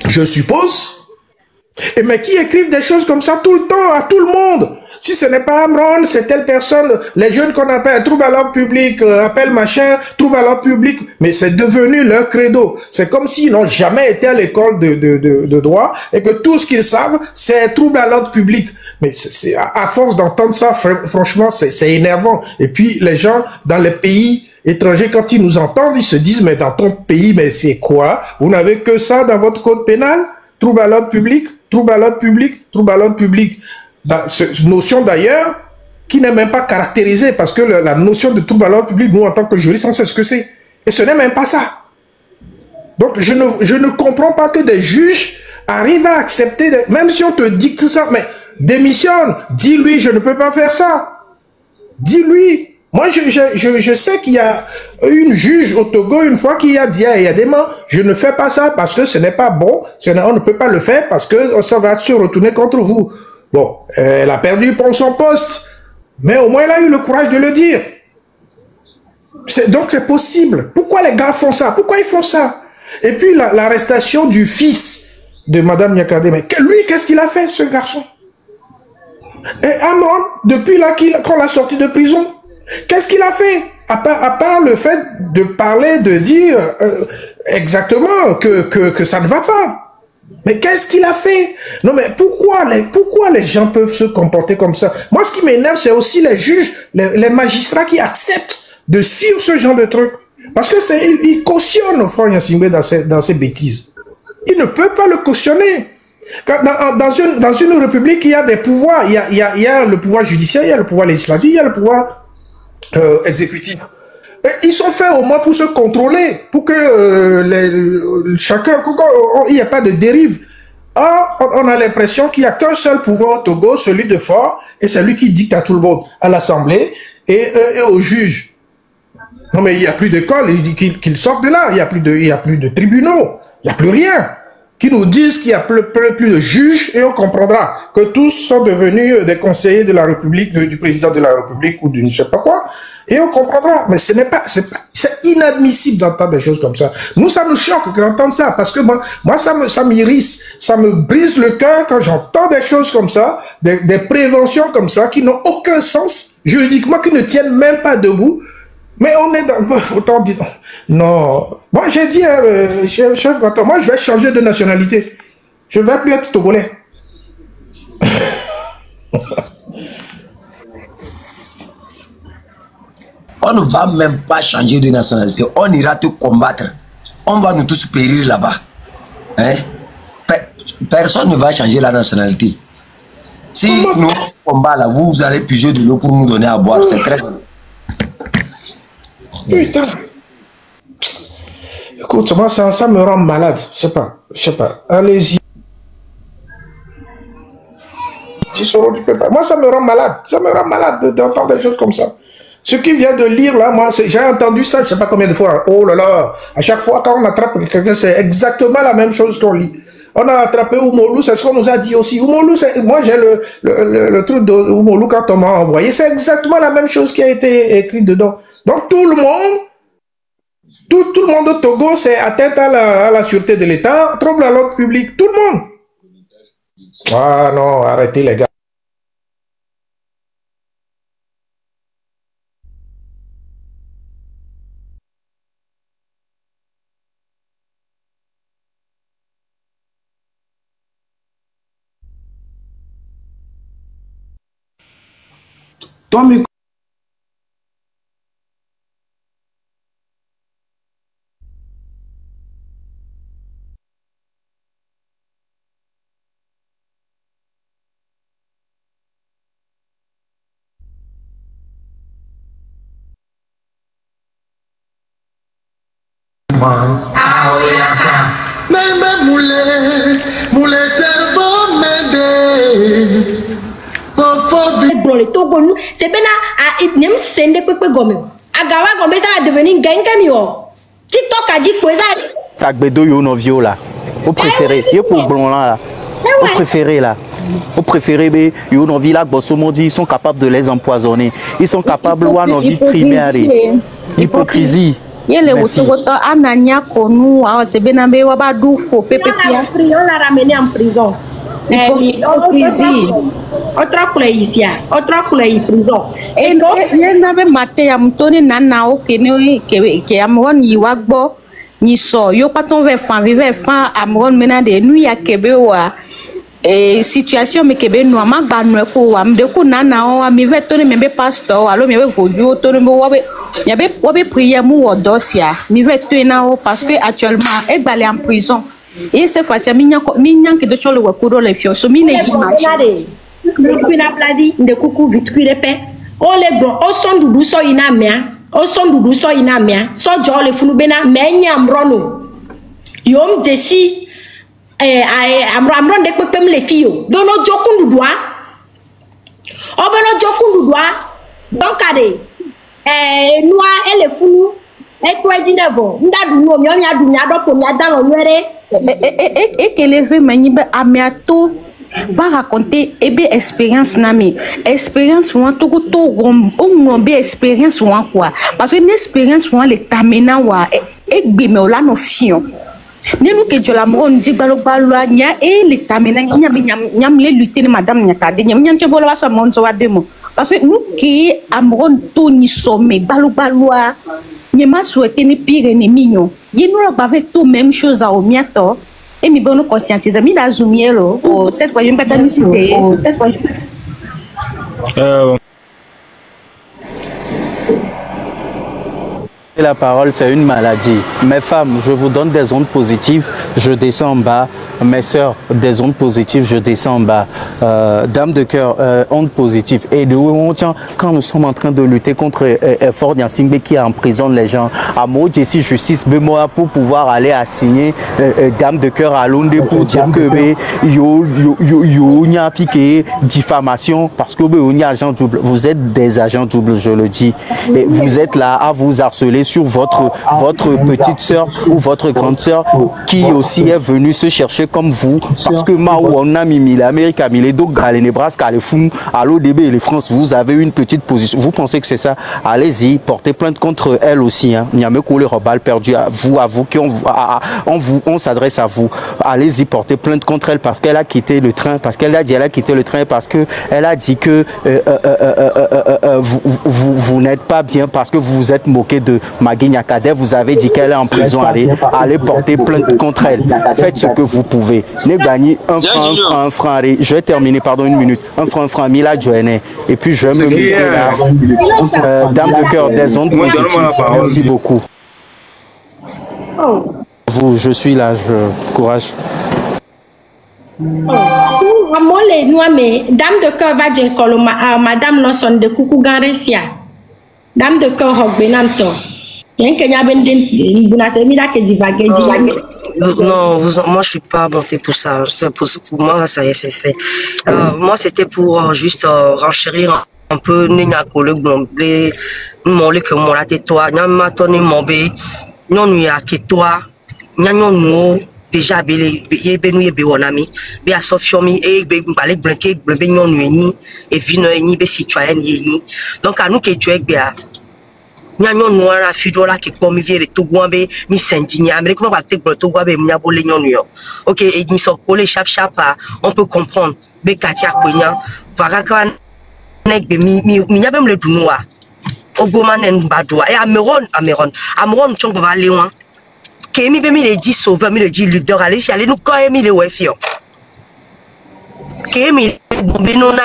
Je suppose... mais qui écrivent des choses comme ça tout le temps, à tout le monde. Si ce n'est pas Amron, c'est telle personne, les jeunes qu'on appelle trouble à l'ordre public, appel machin, trouble à l'ordre public, mais c'est devenu leur credo. C'est comme s'ils n'ont jamais été à l'école de droit et que tout ce qu'ils savent, c'est trouble à l'ordre public. Mais à force d'entendre ça, franchement, c'est énervant. Et puis, les gens dans les pays étrangers, quand ils nous entendent, ils se disent, mais dans ton pays, mais c'est quoi? Vous n'avez que ça dans votre code pénal? Trouble à l'ordre public, trouble à l'ordre public, trouble à l'ordre public. Cette notion d'ailleurs qui n'est même pas caractérisée parce que la notion de trouble à l'ordre public, nous en tant que juristes, on sait ce que c'est. Et ce n'est même pas ça. Donc je ne comprends pas que des juges arrivent à accepter, même si on te dicte ça, mais démissionne, dis-lui je ne peux pas faire ça. Dis-lui. Moi, je sais qu'il y a une juge au Togo, une fois qui a dit à Yadema, je ne fais pas ça parce que ce n'est pas bon, on ne peut pas le faire parce que ça va se retourner contre vous. Bon, elle a perdu pour son poste, mais au moins elle a eu le courage de le dire. Donc c'est possible. Pourquoi les gars font ça? Pourquoi ils font ça? Et puis l'arrestation du fils de Madame Nyakade, mais lui, qu'est-ce qu'il a fait, ce garçon? Et Amron, depuis là qu'on l'a sorti de prison, qu'est-ce qu'il a fait? À part le fait de parler, de dire exactement que ça ne va pas. Mais qu'est-ce qu'il a fait? Non, mais pourquoi les gens peuvent se comporter comme ça? Moi, ce qui m'énerve, c'est aussi les juges, les magistrats qui acceptent de suivre ce genre de trucs. Parce que ils cautionnent Faure Gnassingbé dans ces bêtises. Ils ne peuvent pas le cautionner. Dans une république, il y a des pouvoirs. Il y a le pouvoir judiciaire, il y a le pouvoir législatif, il y a le pouvoir exécutif. Et ils sont faits au moins pour se contrôler, pour que chacun, il n'y a pas de dérive. Or, on a l'impression qu'il n'y a qu'un seul pouvoir au Togo, celui de Faure, et c'est lui qui dicte à tout le monde, à l'Assemblée et aux juges. Non mais il n'y a plus d'école, qu'ils sortent de là, il n'y a plus de tribunaux, il n'y a plus rien. Qui nous disent qu'il n'y a plus de juges et on comprendra que tous sont devenus des conseillers de la République, du président de la République ou d'une je sais pas quoi. Et on comprendra. Mais c'est inadmissible d'entendre des choses comme ça. Nous, ça nous choque d'entendre ça parce que moi ça m'irrisse, ça me brise le cœur quand j'entends des choses comme ça, des préventions comme ça qui n'ont aucun sens juridiquement, qui ne tiennent même pas debout. Mais on est dans... Autant dire... Non. Moi, j'ai dit, chef Gato, moi, je vais changer de nationalité. Je ne vais plus être togolais. On ne va même pas changer de nationalité. On ira te combattre. On va nous tous périr là-bas. Hein? Personne ne va changer la nationalité. Si nous combattons là, vous allez puiser de l'eau pour nous donner à boire. C'est très... Putain. Écoute, moi, ça me rend malade. Je sais pas. Allez-y. Moi, ça me rend malade. Ça me rend malade d'entendre des choses comme ça. Ce qui vient de lire, là, moi, j'ai entendu ça, je sais pas combien de fois. Oh là là. À chaque fois, quand on attrape quelqu'un, c'est exactement la même chose qu'on lit. On a attrapé Oumolou, c'est ce qu'on nous a dit aussi. Oumolou, moi, j'ai le truc de Oumolou quand on m'a envoyé. C'est exactement la même chose qui a été écrit dedans. Donc tout le monde au Togo, c'est atteinte à la sûreté de l'État, trouble à l'ordre public, tout le monde. Ah non, arrêtez les gars. Toi, mais... c'est bien à idem sende pepe gomme. Agawa gombe ça va devenir gain yo. TikTok a dit quoi ça? Agbedo yo no viola. Au préféré, yo pour blond là. Au préféré là. Au préféré yo no villa grosso modo ils sont capables de les empoisonner. Ils sont capables de nos vies primaires. Hypocrisie. Yele woto ananya konu a c'est bien ambe wa ba du faux pepe pia. On l'a ramené en prison. Hypocrisie. Autre couleur ici, autre couleur prison. Et il n'avait maté à mutoni nana o que amron yiwagbo ni so yo pas ton fan vivre fan amron mena de nuit à kebe wa situation me kebe no ma gba no ko wa mde ko nana o mi ve toni me be pastor alo mi be voju toni mo wa be prière mu wo dosia mi ve tena o parce que actuellement e gbalé en prison et cette fois-ci mi nyan que de cholo wa ko do le fio so mi ne image Kuna bladi de kuku vitkuire pe o le bon o son dudu so ina mea so jo le funu bena menya amrono yom jesi amron de pepem le fio dono jokundu doa o beno jokundu doa donc ade noa ele funu e kwedi nevo ndadu no mi nya du nya do po nya dan lo nwere et que lever manibe amiato va raconter ebe expérience nami expérience ou tout on be expérience ou quoi parce que une expérience ou le tamena wa e gbe me la no fion ne nous que je la mon dit balobalo nya e le tamena nyam le lutter madame nya ka de nyam che bolo wa so mon so wa demo parce que nous qui amron tout ni somme balobalo nyema souhaiter ni pire ni mignon y nous avec tout même chose à omiato et mi bon conscientiser mi da zumielo cette fois je me pas citer cette fois La parole, c'est une maladie. Mes femmes, je vous donne des ondes positives, je descends en bas. Mes sœurs, des ondes positives, je descends en bas. Dame de cœur, ondes positives. Et de où on tient quand nous sommes en train de lutter contre Ford Yassingbe qui emprisonne les gens. À Jessie Justice Bemoa pour pouvoir aller assigner Dame de cœur à Londres pour dire que y a piqué diffamation parce que vous êtes agent double. Vous êtes des agents doubles, je le dis. Et vous êtes là à vous harceler sur votre petite sœur ou votre grande sœur qui aussi est venue se chercher comme vous, parce que on a mis l'Amérique, a mis les Dogal, les Nebraska, les Fou, à l'ODB et les France, vous avez une petite position. Vous pensez que c'est ça? Allez-y, portez plainte contre elle aussi. Hein. Il y a même les rebelles perdus à vous, on s'adresse à vous. Allez-y, portez plainte contre elle parce qu'elle a quitté le train, parce qu'elle a dit qu'elle a quitté le train, parce qu'elle a dit que vous n'êtes pas bien, parce que vous vous êtes moqué de Magui Nyakadé, vous avez dit qu'elle est en prison. Allez porter plainte contre elle. Faites ce que vous pouvez. Ne gagnez un franc. Je vais terminer, pardon, une minute. Un franc, Mila Joëne. Et puis je vais me mettre là. Dame de cœur, des ondes positives. Merci beaucoup. Vous, je suis là, courage. Moi, les noix, mais Dame de cœur va dire que Madame Lawson de Coucou Garesia. Dame de cœur, Benanto. Non, moi je suis pas montée pour ça. Pour moi, là, ça y est, c'est fait. Moi, c'était pour juste renchérir un peu. Déjà, donc à nous que tu es nyanyo noira fidola qui comme vieux Togoambe mi s'indigner Amérique va peut-être Togoambe mi abole nyonyo. OK, et ni so coller chap on peut comprendre be katia konya paraka nek be mi nyabem le dunoa ogoma nen badwa et Ameron chongo va lewan ke mi be mi le dit sauveur mi le dit leader aller nous quand mi le wefio ke mi bombe non na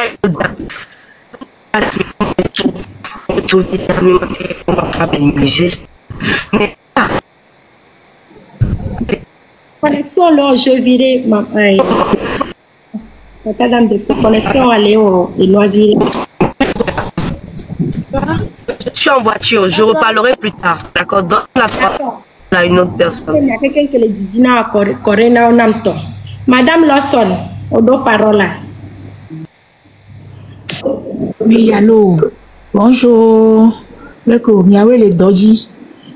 connexion là je virais ma dame de connexion aller au loin virer. Je suis en voiture, je reparlerai plus tard, d'accord, dans la parole à une autre personne. Il y a quelqu'un qui le dit dina corona onamto. Madame Lawson, au dos parole là. Oui, allô. Bonjour. D'accord, miawe le doji.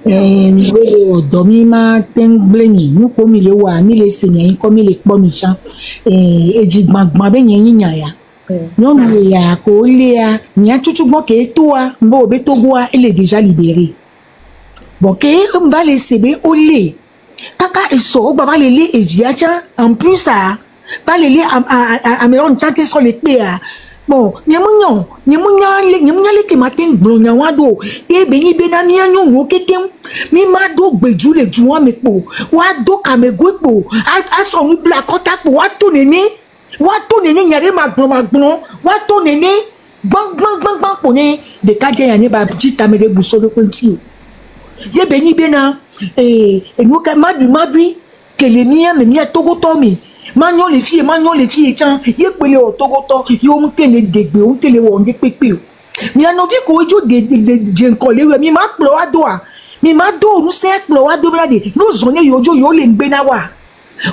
Miawe le domi ma tengblengi. Nous comme il est wa, mi le senya, comme il est bon méchant. Et dit magma ben nya ya. Non mais ya ko le ya, nya chuchu mo ke toi, mbo be togoa, il est déjà libéré. Bon ke on va laisser be olé. Kaka eso ba va le et viacha en plus ça. Va le à meilleur chanter sur les pieds. Bon, nyamunyo le ke matin blonya wado e beni benamia nyo kekem mi mado gbeju le juwa mepo wado kamegwepo aso mu bla contact wato nene nyare magbon wato nene bang pone de kaje ya ne ba jita mere buso de kwenti ye beni bena enu ka madu kele mia me mia togo tomi Magnon les filles, tiens, y a pelé au togoto, yo m'tele degbe, on tele wonde pepe. Mi anovi ko ejo de jenkole, mi ma plo adoa. Mi ma do nous se plo ado brade. Nous zonye yojo yo le ngbe wa.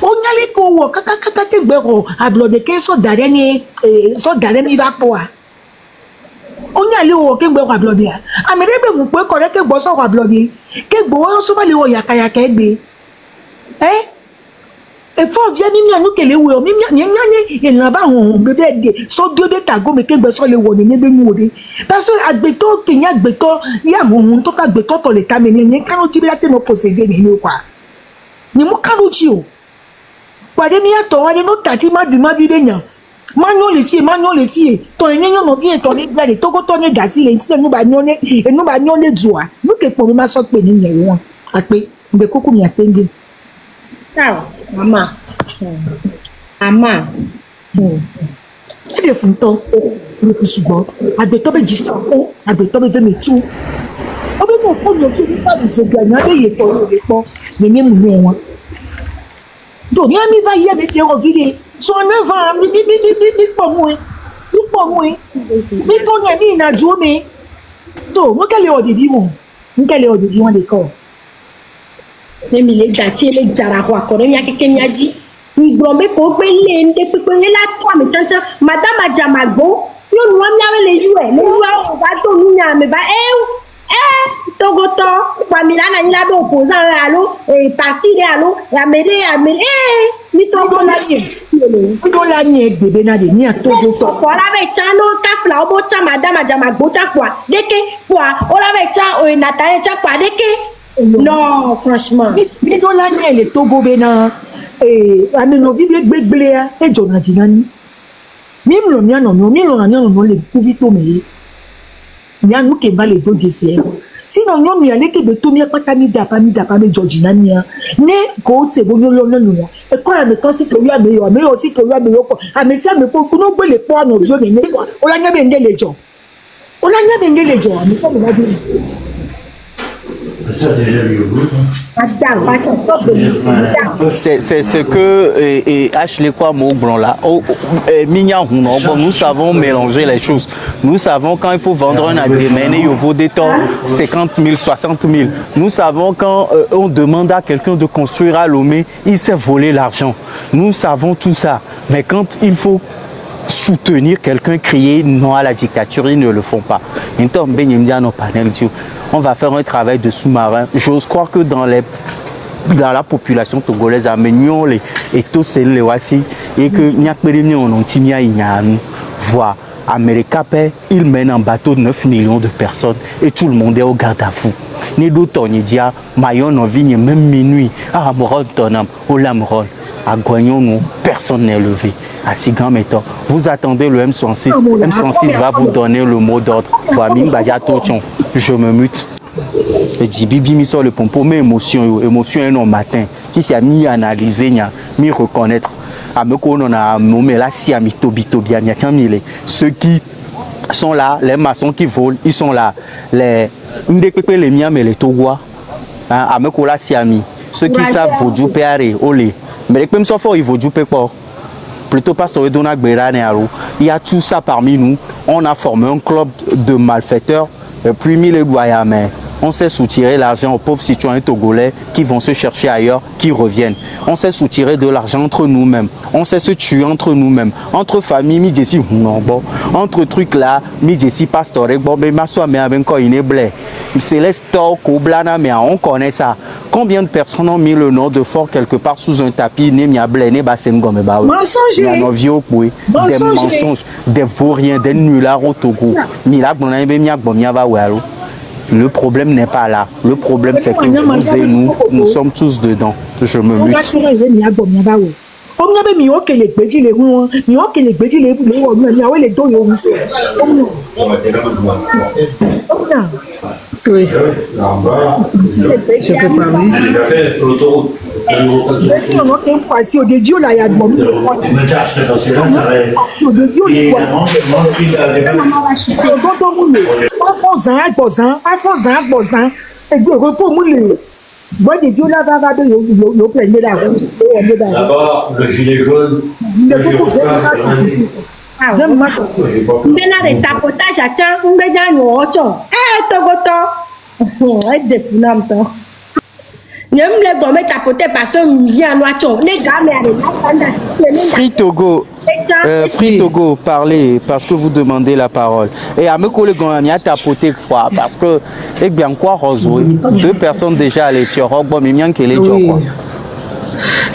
On yale ko wo kaka te gbero ablo de ke so dare ni va poa. On yale wo ke gbero ablo dia. Amerebe mu pe kore ke gbo so ablo di. Ke gbo so ba le wo yakayaka egbe. Et faut vient mimi anu kele wo mimi nyanye e na ba hon be de so dio de tago me ke gbe so le wo ni be mu ode parce que agbeto kenya agbeto ya mo to ka agbeto to le ta me ni kan o ti bi ate no posede ni kwa ni mo kan o ti o kwa de mi ato wa de no tati ma bi de nyan manyo le fie to enyan no vie to le gba de to ko to ne gasi le ti nu ba nyone zuwa nu ke po mi ma so pe ni yen won ape be kuku mi atenge Ah, maman. Maman. Il est foutant. Il est foutant. Agbetobe Jisako. Agbetobe Demetu. Obe mo ko mo fi ni ka ni se ganya le ye to le po. Me mi mu won. Do mi ami va ye me ti o vide. So 9 ans mi po mu. Mi po mu. Mi to nya mi na ju mi. Do mo kale o de bi mo. Mo kale o de bi won de ko. Ne mi le gati le jara ko akore mi akeke mi adi. Mi grombe ko pe le nde pe la to mi chancha madame Ajamagbo. Yo nu mi awe le yu e. Le yu a o ba to nu nya me ba Togoto, Pamilana, il a des opposants à l'eau, et parti de l'eau, et Amédée, mi Togo l'année. Togo l'année, bébé n'a de ni à Togoto. On avait Tchano, Kafla, Obocha, madame Ajamagbo, quoi, deke, quoi, on avait Tchano, Nathalie, quoi, deke. Non, franchement. Mais dans l'année, les Togo Bénin, et Amenovi, Bléa, et Jonathan. Même le mien, non, les Pouvito, mais. Nous qui va les deux désirs. Sinon, nous y allons que de tout mieux pas camida, pas Georgina nia. Ne ko se bon non. Et quoi me quand c'est que lui a meilleur, mais aussi que lui a meilleur. Ah mais ça me pour nous les poids nos yeux mais quoi. On l'a bien les gens. On l'a bien les gens, mais ça me va bien. C'est ce que Ashley quoi mot blanc là. Nous savons mélanger les choses. Nous savons quand il faut vendre un agrément, il faut des temps 50 000, 60 000. Nous savons quand on demande à quelqu'un de construire à Lomé, il sait voler l'argent. Nous savons tout ça. Mais quand il faut soutenir quelqu'un, crier non à la dictature, ils ne le font pas. On va faire un travail de sous-marin. J'ose croire que dans la population togolaise, et tous les Wassi, et que voit Américain, il mène un bateau de 9 millions de personnes et tout le monde est au garde à vous. Ni d'autres, ni dia, maillon en vigne, même minuit, à Moron, Tonam, au Lamron, à Guagnon, personne n'est levé. À si grand méthode. Vous attendez le M106. M106 va vous donner le mot d'ordre. Je me mute. Et dis Bibi mis sur le pompo, mais émotion est non matin. Qui s'est mis à analyser, mis reconnaître. À me on a nommé la siami tobia, ceux qui sont là, les maçons qui volent, ils sont là. Les miens, mais les togois. À me la siami. Ceux qui savent vos dupes olé. Mais les mêmes sont forts, ils vont duper pas. Plutôt pas sur Edona Gberanéaro. Il y a tout ça parmi nous. On a formé un club de malfaiteurs. Et puis mis les mais on sait soutirer l'argent aux pauvres citoyens togolais qui vont se chercher ailleurs, qui reviennent. On sait soutirer de l'argent entre nous-mêmes. On sait se tuer entre nous-mêmes. Entre familles, midesi entre trucs là, midesi pastorek, bon, mais ma soeur, mais avec quoi il est blé. Céleste Koblana, mais on connaît ça. Combien de personnes ont mis le nom de fort quelque part sous un tapis, né mia blé, né basengo, mais bah oui. Des mensonges, des vauriens, des nullards au Togo. Le problème n'est pas là. Le problème, c'est que vous et nous sommes tous dedans. Je me mute. Oui. Je peux parler. D'abord, le gilet jaune. Des tapotages à terre, on met dans nos rotons. Togoto. Des funam. Ne me bon mettre tapoter parce que vient noaton. Les gars, mais Free Togo. Free Togo, parlez parce que vous demandez la parole. Et à mes collègues, on y a tapoté quoi? Parce que, et bien quoi, Rosou, 2 personnes déjà à l'étiorok, bon, mais bien qu'elle est quoi.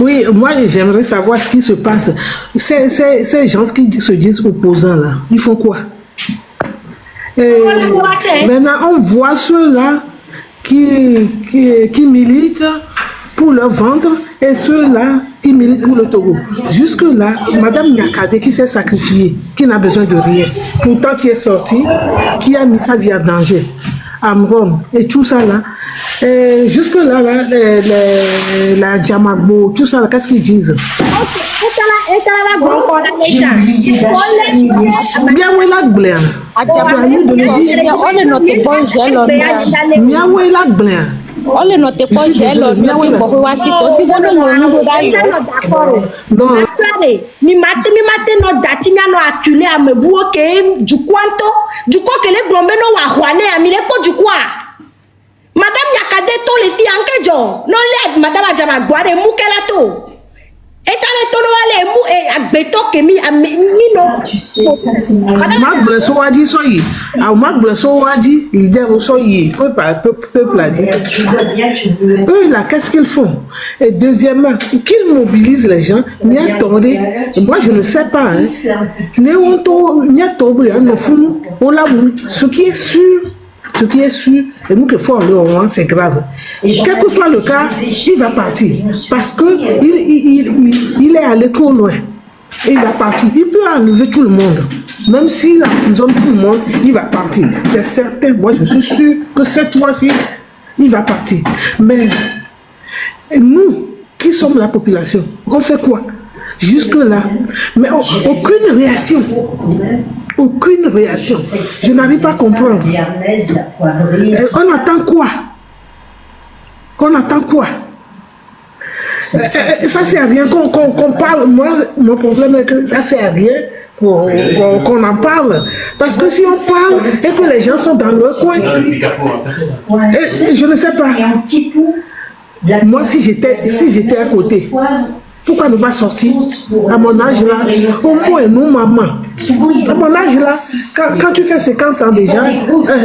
Oui, moi j'aimerais savoir ce qui se passe. Ces gens qui se disent opposants là, ils font quoi? Maintenant, on voit ceux-là qui militent pour leur ventre et ceux-là qui militent pour le Togo. Jusque-là, Madame Nyakade qui s'est sacrifiée, qui n'a besoin de rien, pourtant qui est sortie, qui a mis sa vie en danger. Amron et tout ça là, Jusque là, la Djamagbo, tout ça, qu'est-ce qu'ils disent? Bien, oui, là, Blair. C'est à nous de le dire. On est notre bon gel. Bien, oui, là, Blair. On est notre bon gel. Mi mate no dati mi ano acculé à me bouo que du quanto du quoi que les blombe no wa hwane amire ko du quoi madame yakade to les filles anke jo non les madame ajama boire mukela to etale to no wale mu e agbeto ke mi no Magble so waji so yi a magble so waji leader so yi peuple a dit eux là qu'est-ce qu'ils font et deuxièmement qu'ils mobilisent les gens mais attendez moi je ne sais pas hein ne on to nyato ya no funu on la ce qui est sûr et nous que faut le roi c'est grave quel que soit le cas il va partir parce que il est allé trop loin. Et il va partir. Il peut enlever tout le monde. Même s'il emprisonne tout le monde, il va partir. C'est certain. Moi, je suis sûr que cette fois-ci, il va partir. Mais nous, qui sommes la population, on fait quoi? Jusque-là. Mais aucune réaction. Aucune réaction. Je n'arrive pas à comprendre. On attend quoi? On attend quoi? Ça sert à rien qu'on parle. Moi, mon problème est que ça sert à rien qu'on en parle. Parce que si on parle et que les gens sont dans leur coin, je ne sais pas. Moi, si j'étais à côté, pourquoi ne pas sortir? À mon âge là, au moins nous, maman. À mon âge là, quand tu fais 50 ans déjà,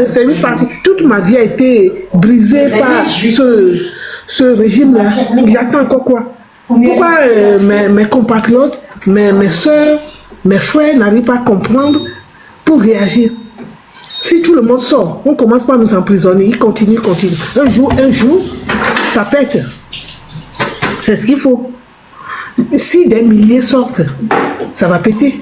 c'est une partie. Toute ma vie a été brisée par ce régime-là. J'attends encore quoi? Pourquoi mes compatriotes, mes soeurs, mes frères n'arrivent pas à comprendre pour réagir? Si tout le monde sort, on commence par nous emprisonner, il continue. Un jour, ça pète. C'est ce qu'il faut. Si des milliers sortent, ça va péter.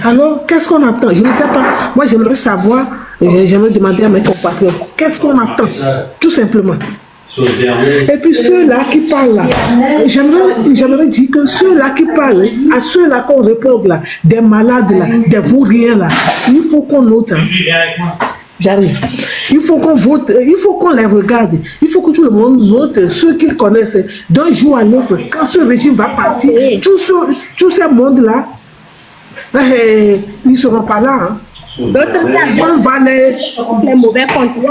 Alors, qu'est-ce qu'on attend? Je ne sais pas. Moi, j'aimerais savoir, j'aimerais demander à mes compatriotes, qu'est-ce qu'on attend? Tout simplement. Et puis ceux-là qui parlent là, j'aimerais dire que ceux-là qui parlent, à ceux-là qu'on répond là, des malades là, des vauriens là, il faut qu'on note. Hein. J'arrive. Il faut qu'on vote, il faut qu'on les regarde, il faut que tout le monde note ceux qu'ils connaissent d'un jour à l'autre. Quand ce régime va partir, tout ce monde-là, ils ne seront pas là. Hein. D'autres les mauvais contrôles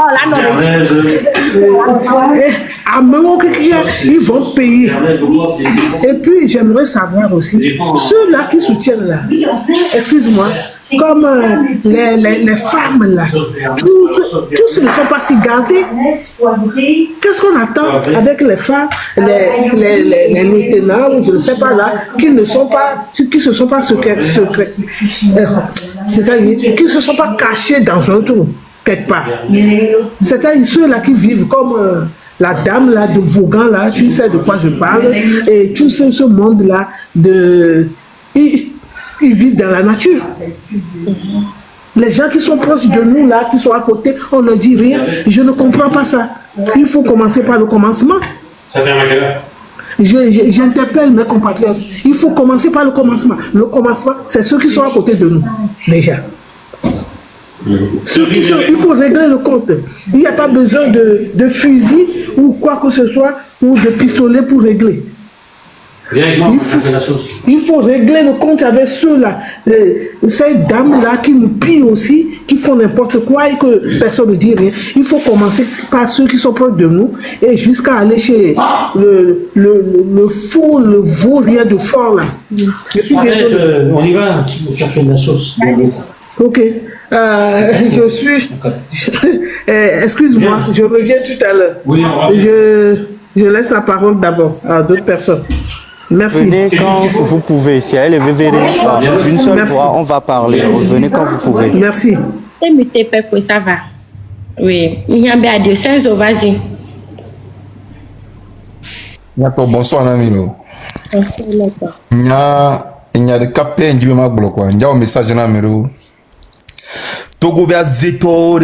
ils vont payer. Et puis j'aimerais savoir aussi ceux-là qui soutiennent là, excuse-moi, comme les femmes là, tous ne sont pas si gardés. Qu'est-ce qu'on attend avec les femmes, les lieutenants ou je ne sais pas là, qui ne sont pas, qui se sont pas secrets, c'est-à-dire qui ne se sont pas cachés dans un trou quelque part. C'est-à-dire ceux-là qui vivent comme la dame là de Vaughan là, tu sais de quoi je parle, et tout ce monde là ils vivent dans la nature. Les gens qui sont proches de nous là, qui sont à côté, on ne dit rien. Je ne comprends pas ça. Il faut commencer par le commencement. Ça fait un quelle heure? J'interpelle mes compatriotes. Il faut commencer par le commencement. Le commencement, c'est ceux qui sont à côté de nous, déjà. Il faut régler le compte. Il n'y a pas besoin de fusil ou quoi que ce soit, ou de pistolet pour régler. Il faut régler le compte avec ceux-là, ces dames-là qui nous pillent aussi, qui font n'importe quoi et que personne ne dit rien. Il faut commencer par ceux qui sont proches de nous et jusqu'à aller chez le faux, le vaurien de fort là. Je suis désolé. On y va, on cherche de la sauce. Ok. Je suis... Excuse-moi, je reviens tout à l'heure. Oui, je laisse la parole d'abord à d'autres personnes. Merci. Venez quand vous pouvez. Si elle veut venir d'une seule voix, on va parler. Venez quand vous pouvez. Merci. Ça va. Oui. Vas-y. Bonsoir, Namilo. Il y a des capés qui me bloquent. Il y a un message dans Namilo. Togo bia zetore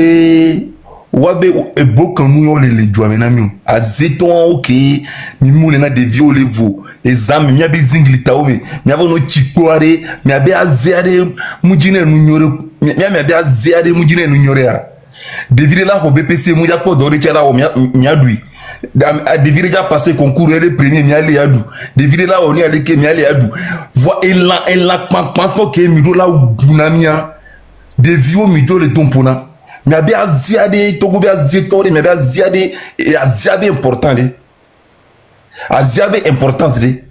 wabe eboka nous les joamenami azeton ok mi moulena de viole vo exam mi abi zinglita o mi ava no chikoare mi abi azeade mujine nu nyore mi abi azeade mujine nu nyore a devire la ko BPC mu ja ko do richara o mi adui devire ja passer concours les premier mi ali adu devire la o ni ale ke mi ali adu voix elle pan ke mi do la dunamia de vio mi do le tompona mais bien aziade togo bien azietore mais bien aziade et aziabe important de aziabe importance de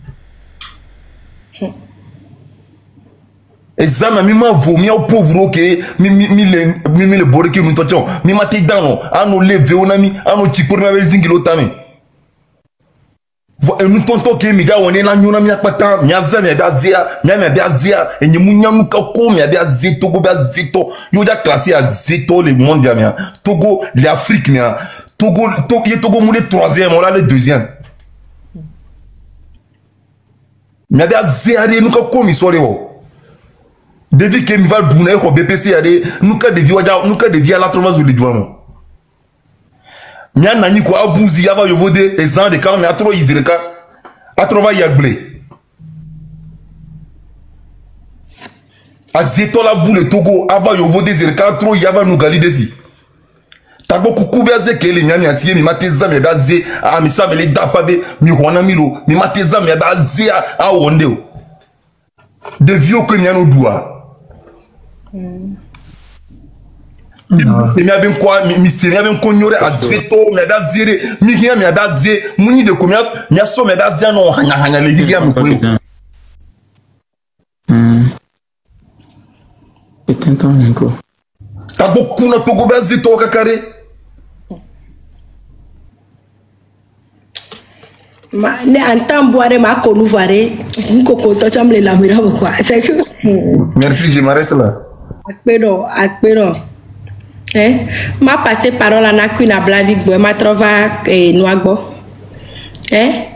examen mi ma vomi au pauvre que mi le bore que nous tochon mi ma te dano anu leve onami anu chikor mi ave zingilo tami vo enu tonto ke mi ga woni na nyuna mi akpata mi azam mi be azia enyi munya nu ka ko mi be azito go be azito yo ja classé azito le monde ya Togo l'Afrique mi Togo mu le 3e on a le 2e mi be azia de nu ka ko mi sore wo devi ke mi va duna ko BPC ya de nu ka devi la trova zo le douamo Mia nani ko abuzi yava yovode ezan de kan mi atro izireka atrova yagle azeto la boule Togo ava yovode zireka atro yava nugali desi tagbo kukube aze kele nyami asiye mi mateza mi baze a mi samele dapa be mi hona milo mi mateza mi baze a wonde de vieux que mi anu dua mi abin quoi mi abin konyore azeto mi abazire mi rien mi abaze muni de combien mi aso mi abaze no hanya le giga mi ko Etenton nko tagbo kuna Togo bazeto kakare ma ne entend boire ma konu voire nkoko to chamle la mira quoi c'est que merci je m'arrête là akpero ma passé parole à Nakuna Blavik boy ma trova Noagbo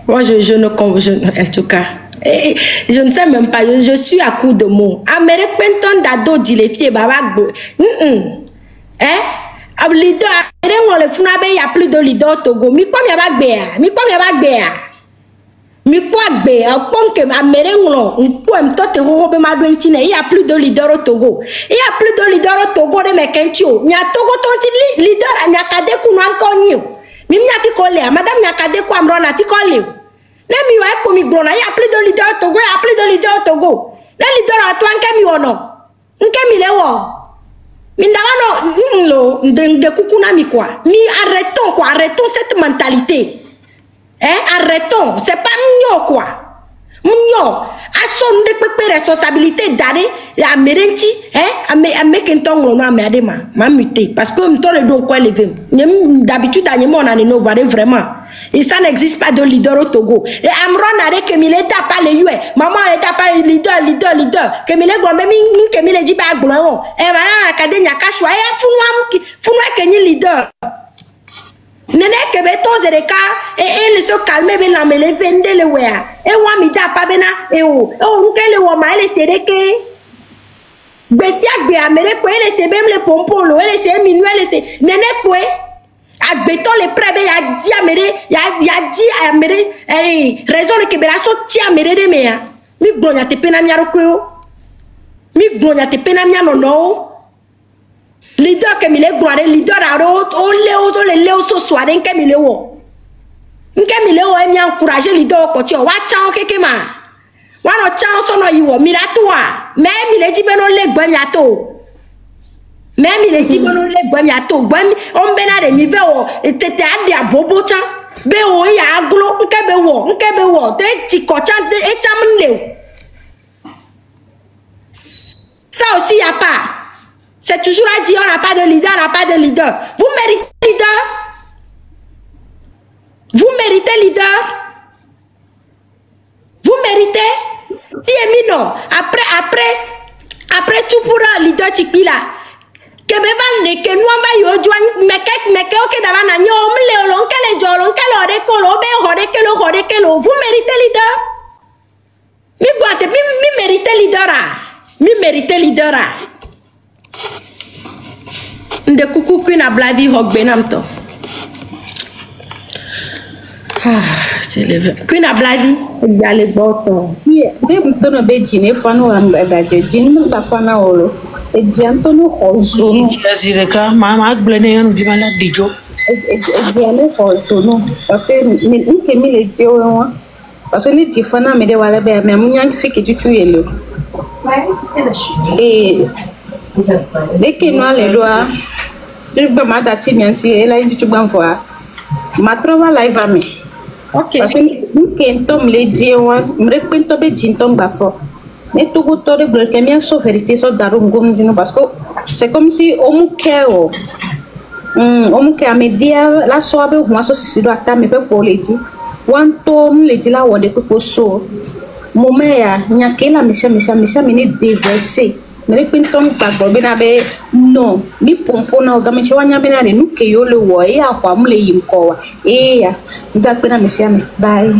moi je ne en tout cas je ne sais même pas je suis à coup de mots Amérique penton d'ado dit les filles babagbo leader le funabe il y a plus de leader Togo mi kwa mi bagbe mi kwa gbe pon que amerenglo npo mtote ho be madwentine il y a plus de leader au Togo il y a plus de leader au Togo de mekencho nya Togo tonti leader nya kade ku no ankonyo mi nya fi kole madame nya kade ku amrona fi kole ne mi wa ko mi grona il y a plus de leader au Togo il y a plus de leader au Togo le leader atwa nke mi wono nke mi lewo mi ndavano lo de kukuna mi quoi mi arrêtons cette mentalité. Arrêtons, c'est pas mignon quoi. Mignon. A son de responsabilité d'aller à Merenti, à Mekenton, à Merdema, m'a muté. Parce que me le don quoi lever. D'habitude, on a nos voix vraiment. Et ça n'existe pas de leader au Togo. Et Amron a dit que Mille tape pas les yeux. Maman elle tape pas leader. Que Mille grombe, que Mille dit pas blond. Et voilà, académie à Kachwa. Et Founoua Kenny leader. Nene kebeton zereka et se calmer ben la mele vende le wea e wa mi da pa bena e o nkele wo ma ele sereke gbesi agbe amere ko ele se bem le pompon lo ele se minu ele se nene ko agbeton le prebe ya di amere ya di amere raison de kebela so ti amere de mea mi gbonya te pena mi aroko mi gbonya te pena mi anono leader que mi le gloire leader aro o le so soirée que mi le wo e mi encourager leader ko ti o wa chan keke ma wa no chan so no iwo mi ratwa me mi le ji be no le gbe mi ato me mi le ji be no le gbe mi ato gbe mi o mbe na de mi be wo tete ade abobo chan be o ya aglo nke be wo te ti ko chan e cham le ça aussi y a pas. C'est toujours à dire, on n'a pas de leader, Vous méritez leader. Vous méritez. Si non. Après tout pour un leader tikila. Que me va ne que nous va yo join meke ok dava na nyo omle olonke le vous méritez leader. Mi méritez leader. Nde kuku Queen Ablavi Hogbenamto. Queen Ablavi, Gale Boto. They don't obey Ginny Fano and Baja Jim Bafana. A gentleman also. Jazireka, Mamma Blenheim, Dimana Dijo. A gentleman also. Parce que nous qui mis les dieux, parce que les différents mais des walabés, mais mon fait que tu tues le. Et dès que nous allons loin, je vais m'adapter mianti et là tu vas voir. Ma trova live à me. Ok. Parce que nous qui entendons les dieux, me représentons les jintom bafo. Mais tout le temps, le premier sauf vérité sur Darum Gom, parce que c'est comme si on mouquait. Omuke amedia la soabe ou maso sisido ata me pe pour les dit one tom les dit la wode ko so momeya nyake la misia mini déverser me pintom gbagbo be na be no ni pompo na oga me che wanya be na le nuke yo le wo e akwa mu le yim ko wa e ya nda pe na misia me bye.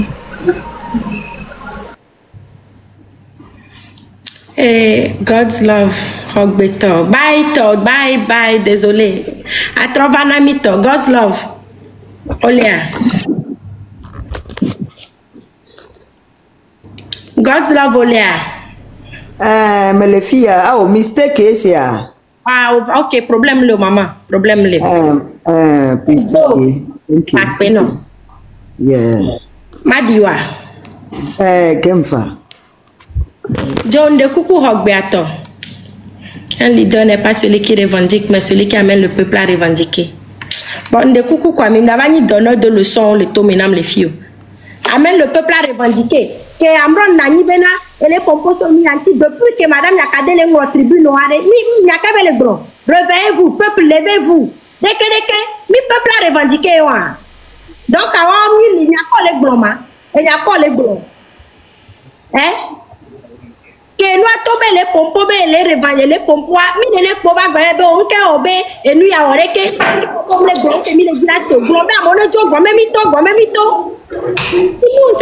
God's love, Hogbeto. Bye, Todd. Bye, désolé. À Trovanamito, God's love. Olia. God's love, Olia. Mais les filles, mistake, c'est ok, problème le maman. Problème le. Mistake. Non. Yeah. Madiwa. Kemfa. John de Coucou Hogbeato. Un leader n'est pas celui qui revendique, mais celui qui amène le peuple à revendiquer. Bon, de Coucou quoi, mais n'avons ni donneur de leçons, le toménam les filles. Amène le peuple à revendiquer. Que Amron Nani Bena et les compos sont mis anti depuis que Madame Yakade les mots tribune noire. Mi Yakave les bros. Réveillez-vous, peuple, levez-vous. Dès que, mi peuple à revendiquer. Donc, avant, il n'y a pas les bros, il n'y a pas les bros. Hein? Que nous a tombé les pompes, les revanches, les pompes, mais les pompes, on peut obéir, et nous y a oré comme les gros, et les glaces, globé à mon autre, gomemito. C'est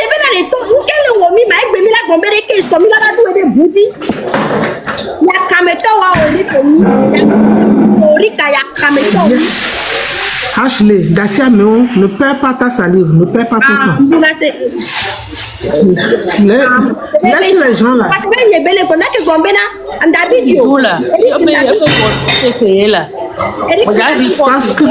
bien les taux, nous qu'elle est au mi, mais elle la gombée qui est sommi là-bas, tout est bouti. Il y a Kameto, il y a Kameto. Ashley, Dacia Méon, ne perds pas ta salive, ne perds pas ton temps. Laisse les gens là. Parce que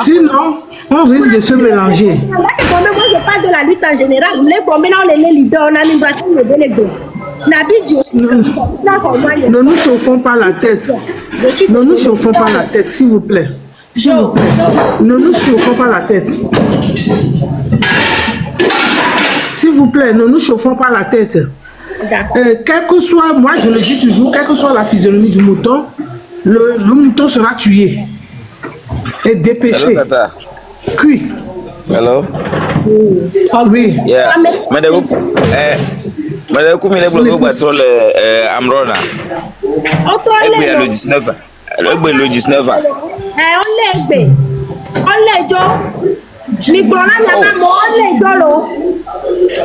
sinon, on risque de se mélanger. Je parle de la lutte en général. Les leaders, on a l'immigration de l'égo. Ne nous chauffons pas la tête. Ne nous chauffons pas la tête, s'il vous plaît. S'il vous plaît. Ne nous chauffons pas la tête. S'il vous plaît, ne nous chauffons pas la tête. Quel que soit, moi je le dis toujours, quelle que soit la physionomie du mouton, le mouton sera tué et dépêché. Cuit. Hello. Oui. Yeah. Madame, comment vous battre le Amrona? Le 19. Le 19.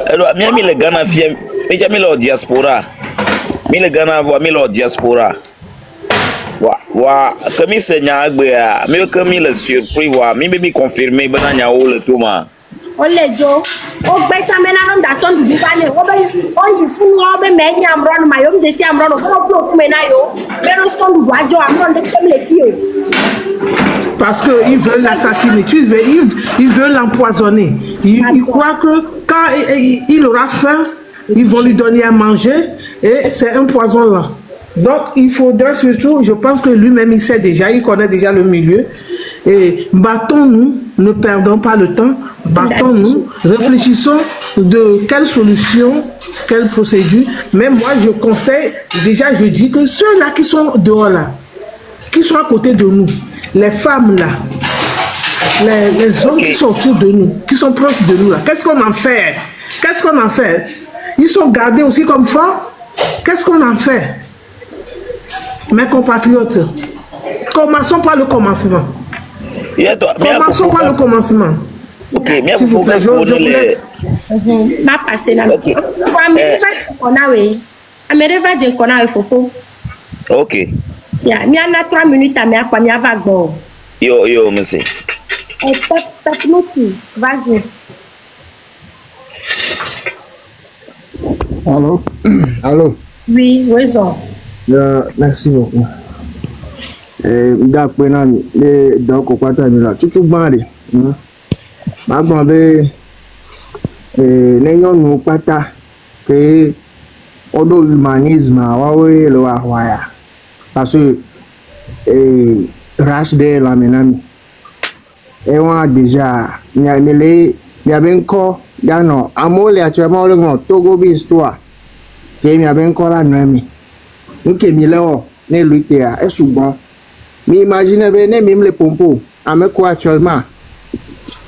Alors, mi le Ghana fiem, mi jamais la diaspora. Mi le Ghana voit mi la diaspora. Wa, comme il se nyagbe a, mi comme il le surpris wa, mi be confirmer bana nyawo le tout ma. Olejo, o beta mena non da son du bane, o yi funu o be me nya amron ma yo de si amron o ko me na yo, pero son du wajo amron de comme les pieds. Parce qu'ils veulent l'assassiner, ils veulent l'empoisonner. Ils croient que quand il aura faim, ils vont lui donner à manger et c'est un poison là. Donc il faudrait surtout, je pense que lui-même il sait déjà, il connaît déjà le milieu. Et battons-nous, ne perdons pas le temps, battons-nous, réfléchissons de quelle solution, quelle procédure. Mais moi je conseille, déjà je dis que ceux-là qui sont dehors là, qui sont à côté de nous, les femmes là, les hommes qui sont autour de nous, qui sont proches de nous là, qu'est-ce qu'on en fait? Qu'est-ce qu'on en fait? Ils sont gardés aussi comme forts. Qu'est-ce qu'on en fait? Mes compatriotes, commençons par le commencement. Commençons par le commencement. Ok, mais s'il vous plaît, je vous laisse. Ma passé là. Ok. Tiens, mi en a 3 minutes à mi quoi mi va go. Yo, monsieur. Vas-y. Allô? Allô? Oui, raison. Merci beaucoup. Donc, quoi là? Tout bandé. Ma grande, n'ayons nous pas ta que au humanisme, ouais, le waya. Parce que rache de la menami. Et on déjà, il y a bien encore, il y a non, amour actuellement le grand Togo histoire. Qu'il y a bien encore la nuit. Nous qui millénaires, ne lutter à est souvent. Mais imaginez bien même les pompos, avec quoi actuellement.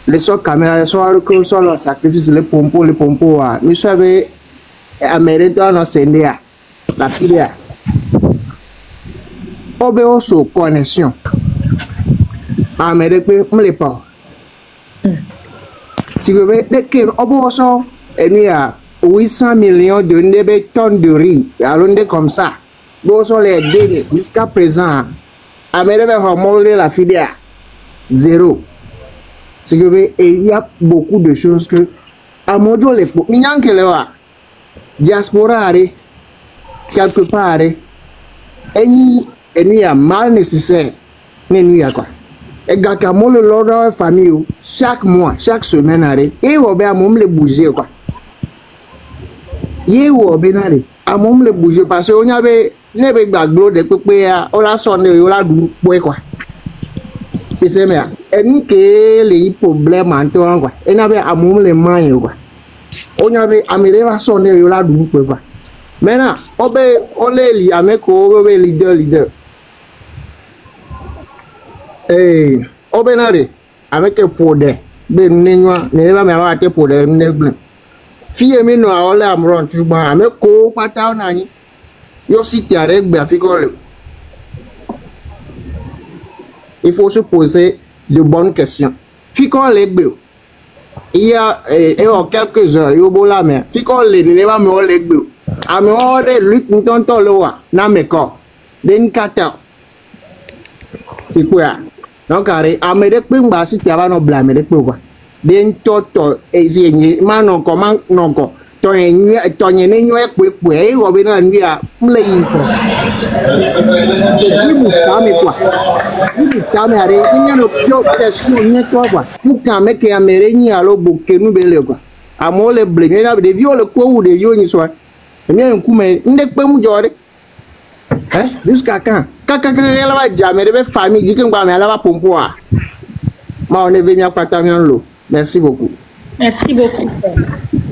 Les sortes caméras, les sortes que sont le sacrifice les pompos, nous savons américain dans Sénéa, la filière. Obéo connexion. Américain, me les pas. Si vous voulez, dès que Oboso il y a 800 millions de tonnes de riz, allons comme ça. Boso les données jusqu'à présent. Américain va molder la filière. Zéro. Si vous voulez, il y a beaucoup de choses que à mon dieu les minyan que le diaspora quelque part et il y a mal nécessaire n'y a quoi et gars moi le l'ordre famille chaque mois chaque semaine et on va même les bouger quoi y on va à même les bouger parce qu'on avait n'avait pas de de pépé on la sonne on la dou quoi c'est mais et que les problèmes en toi quoi et n'avait à même les mains quoi on avait amélioré la sonne on la dou quoi maintenant on les li avec leader obenare avec un poder ben nenwa ne ba me awate poder ne blan fie mi no awole amron tu ba ame ko pata na yin yo si ti are gbe afikon. Il faut se poser de bonnes questions. Fikon le gbe il y a en quelques heures yo bola me fikon le ne ba me o le gbe ame o de lutte ntonto lo wa na me ko den kata c'est quoi. Donc, Amérique, si tu as un blâme, Amérique, quoi. D'un toto, et si manon, comment, non, quoi. Ton n'y a pas de ou bien un dia, play. Vous t'amez quoi. Vous t'amez à rien, il y a une question, il y a quoi. Vous t'amez qui américain à l'eau bouquet, nous belle quoi. À moi, les blés, il y a des vieux le quoi ou des vieux, ni soit. Il y a un coup, mais il n'est pas mouillé. Hein? Jusqu'à quand? Quand elle va jamais de famille, dit que elle va pomper. Moi, on est venu à Patamian l'eau. Merci beaucoup. Merci beaucoup.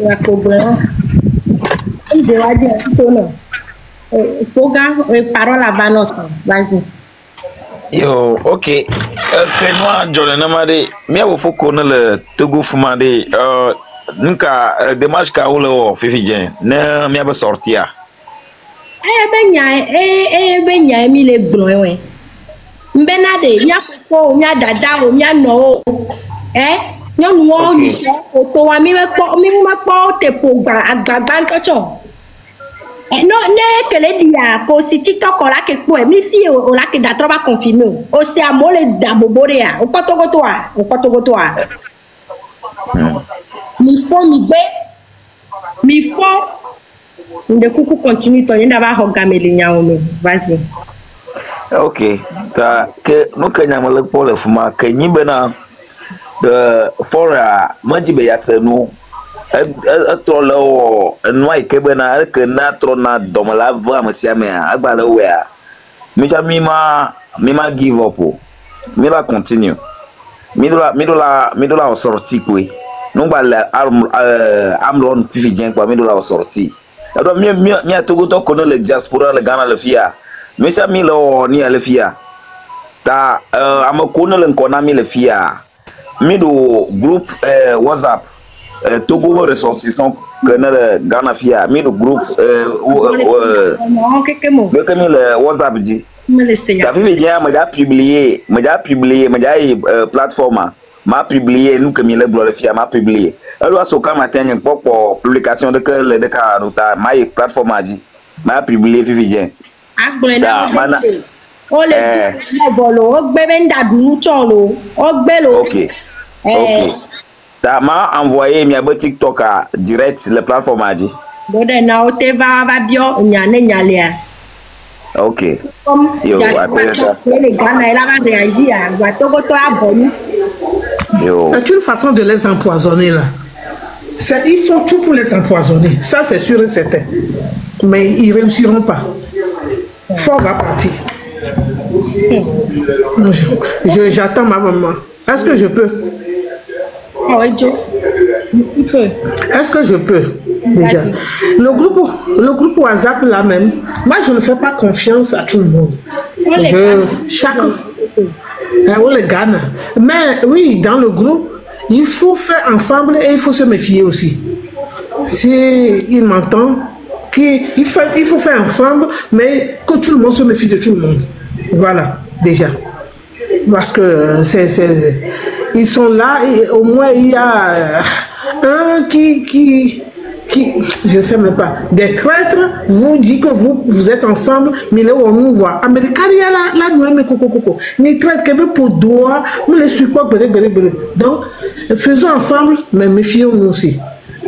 La cobra. Je vais dire tout non. Faut que parole à Vanote. Vas-y. Yo, ok. Que moi, John Namade, mais il faut qu'on ait le Togo Fumade. Nunca démarche Kaolo, Fifidien. Ne m'y a sortir. Benya mi le gbon we mbenade nya fofo nya dada o nya no nyonu wo ni se o to wa mi po te po agbagba ntocho no ne kele dia ko si TikTok la ke po mi fi o la ke da troba confirmer o se amole da boborea o potogoto a mi fo de coucou continue ton d'abord regarder les nyamou vas-y. OK ta que no kanya malak pole fuma kanyi bena de fora majibe yatsenu atolo nwai ke bena ke na trona domala va masiame agbala we a mi give up mi va continue mi dola o sorti kwe no ba amron fifidien kwa mi dola o sorti. Alors, mi a Togo to kono le diaspora le Ghana le fia. Mi sa mi lo ni le fia. Ta ama kono le kona mi le fia. Mi do groupe WhatsApp Togo ressortissant Ghana fia. Mi do groupe kemi le WhatsApp dit. Ta fi bien me da publier, plateforme m'a publié nous que mi le blo le fia m'a publié. Alors so quand matin une publication de que le de ma plateforme a dit m'a publié vivien On les volo, on bébenda doucholo, on bello. Ok. Ok. T'as envoyé mi abo TikTok à direct les plateformes a dit. Bon na o te va bien nyane nyalea. Ok. Yo, après ça. Les gars là va réagir à va to abonné. C'est une façon de les empoisonner là. Ils font tout pour les empoisonner. Ça c'est sûr et certain. Mais ils réussiront pas. Fort va partir. J'attends ma maman. Est-ce que je peux? Est-ce que je peux déjà? Le groupe WhatsApp là même, moi je ne fais pas confiance à tout le monde. Les Ghana. Mais oui, dans le groupe, il faut faire ensemble et il faut se méfier aussi. Si il m'entend, il faut faire ensemble, mais que tout le monde se méfie de tout le monde. Voilà, déjà. Parce que ils sont là et au moins il y a un qui je sais même pas, des traîtres vous dit que vous êtes ensemble, mais là on nous voit. Américain, il y a là nous aimons coco. Ni traîtres que pour doigt, nous les supportons. Donc faisons ensemble, mais méfions-nous aussi.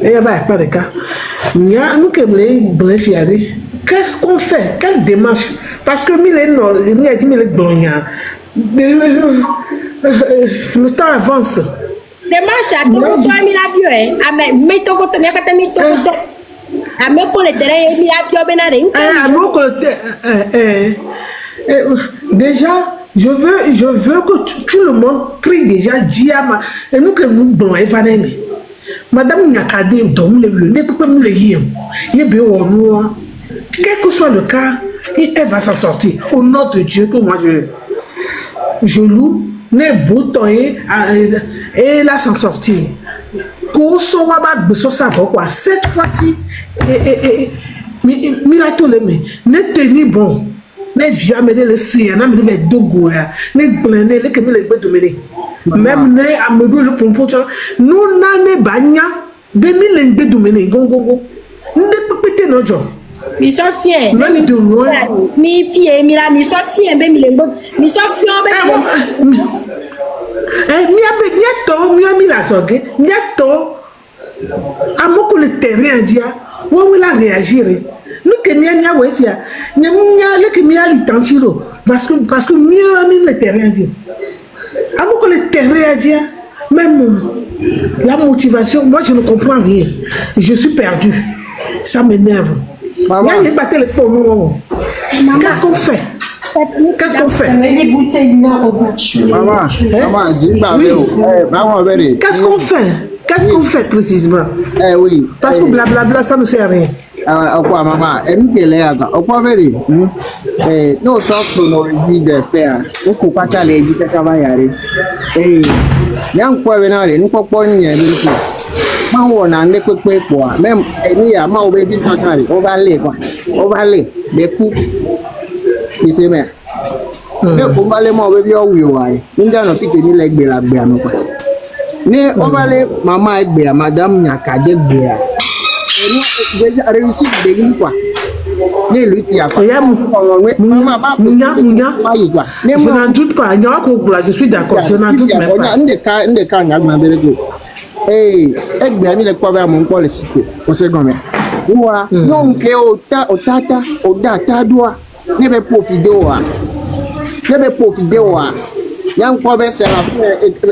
Et il n'y a pas de cas. Nous qui les qu'est-ce qu'on fait? Quelle démarche? Parce que le temps avance. Démarche à tout le monde, il a vu, mais tu déjà, je veux que tout le monde prie déjà Diama. Et nous que nous bon évanémer. Madame Nyakade, dont le lieu, n'est pas le hier. Quel que soit le cas, elle va s'en sortir. Au nom de Dieu, que moi je loue, n'est bouton et là s'en sortir. Cette fois-ci, ne tenez bon. Ne jamais les siens, ne les dogoya, ne blender les camélés de même ne amadou le pompo, nous n'en banya, bemile de dominer, gongo, ne peut péter nos gens. Mi sont fiers, même de loin. Mi pieds, mi sont fiers, mi sont fiers, mi la sogue, niato, à mon que le terrain dia, où il a réagi. Nous que mia wefia, mia le que mia litantiro, parce que mieux le terrain dia. À mon que le terrain dia, même la motivation, moi je ne comprends rien. Je suis perdu. Ça m'énerve. Qu'est-ce qu'on fait? Qu'est-ce qu'on fait? Qu'est-ce qu'on fait? Qu'est-ce qu'on fait précisément? Oui. Parce que blablabla, ça ne sert à rien. Maman, non, sauf que nos vies de faire, on ne peut pas aller dire que ça va y aller. Et il y a un point venant, nous ne pouvons pas y aller. On a un peu quoi, même il y a un baby on va aller, des coups, il se met. Ne on va aller, mon bébé, nous allons fit tenir les belles béanos. Ne on va aller, maman est béa, madame Nyakade béa. Déjà réussi de lui quoi. Ne lui qui a pas. Je n'en doute pas, je suis d'accord, je n'en doute même pas. Hey, egbe le kwa mon ko le cité o se gomme wa non ke o tata o data doa ne be profiter wa yan ko be c'est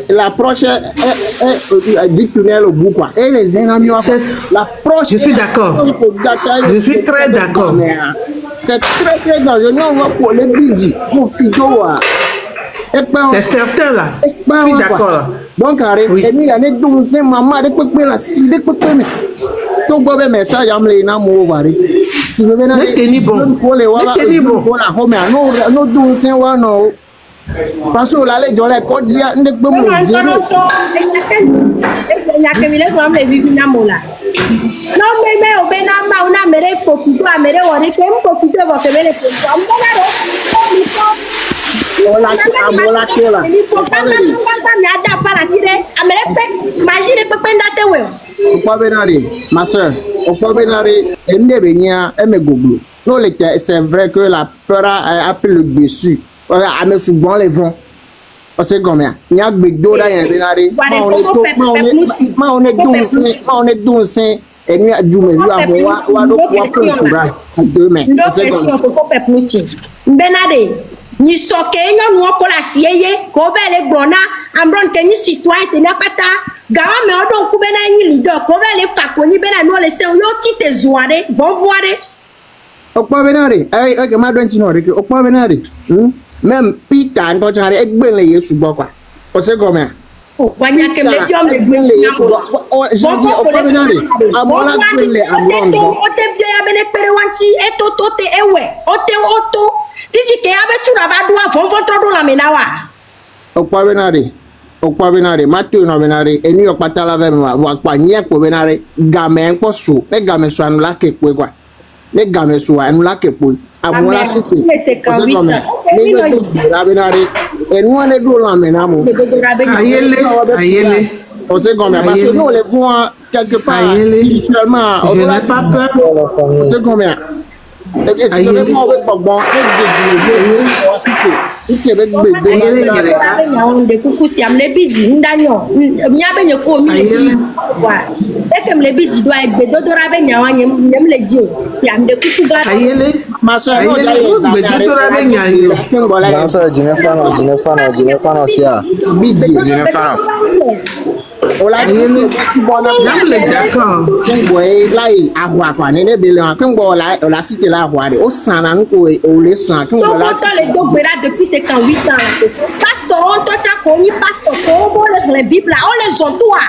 l'approche est dictionnaire au bout quoi et les ennemis l'approche je suis d'accord je suis très d'accord c'est très dangereux non pour les bidi profiter wa c'est certain là je suis d'accord là. Donc, oui. Et il y a des douze maman, des pépés là, si des pépés, mais tout le monde message à me n'a pas tu veux venir tenir bon. Nous douze non. Parce que là, les gens les codes, il y a des bons mots. Il y a que les gens les vivent dans mon là. Non, mais au Benama, on a méré pour tout, à méré, on est comme pour tout, on va faire les choses. Ma soeur, c'est vrai que la peur a pris le dessus. ame sugbɔn le vɔn ɔsɛ gɔmea nyagbe do ɖa yɛn bena ɖe mawo ne do ŋusẽ enu dumevi amewo wa ɖo wa ƒe ŋkuɖa do me ɔsɛ gɔmea bena ɖe nyisɔ ke nyɔnuwo ko le asi eye ko be le gblɔ na amrɔn ke nyi citoyen se mia kpata gawa me woɖo ŋku bena nyi leader ko be le fa konyi bena nuwo le se yo ti te zua ɖe vɔvɔa ɖe okpɔ bena ɖe eke ma ɖo ŋtsi nɔ ɖeke okpɔ bena ɖe même Peter ŋutɔ tsã ɖe egbe le Yesu gbɔ kwa ɔsɛ gɔmea wanya ke le biom le gbe le Yesu gbɔ okpɔ bena ɖe amewo la gbe le amrɔn gbɔ ote bia ya bene kpe ɖe wanti eto to te ewe ote oto fifi ke ya be tura ba do avɔvɔ trɔ ɖo lame na wa okpɔ bena ɖe Matthew nɔ bena ɖe enu yɔ kpata la vɛ me wa kpa nyia kpo bena ɖe game ŋkpɔ so ne game so anu la ke kpoe kwa ne game so anu la ke kpoe amewo la si te ɔsɛ gɔmea ne yɔ do gbera bena ɖe enua ne ɖo lame na mo ayele ɔsɛ gɔmea parce que nous le voit quelque part spirituellement je n'ai pas peur ɔsɛ gɔmea de kuku si am le bidi ndanyo mia be nye ko mi le wa ekem le bidi do egbe dodora be nyawa nyem le di o si am de kuku ga ayele ma so no la egbe dodora be nyayo ma so jine fano sia bidi jine fano ola ni si bona le d'accord boy lai ahwa kwa ne be le kan bo la cité la ahwa de o sana nko o le san kan bo la so le dogbera depuis 58 ans pasteur on to cha ko ni pasteur ko bo le bible o le zontoa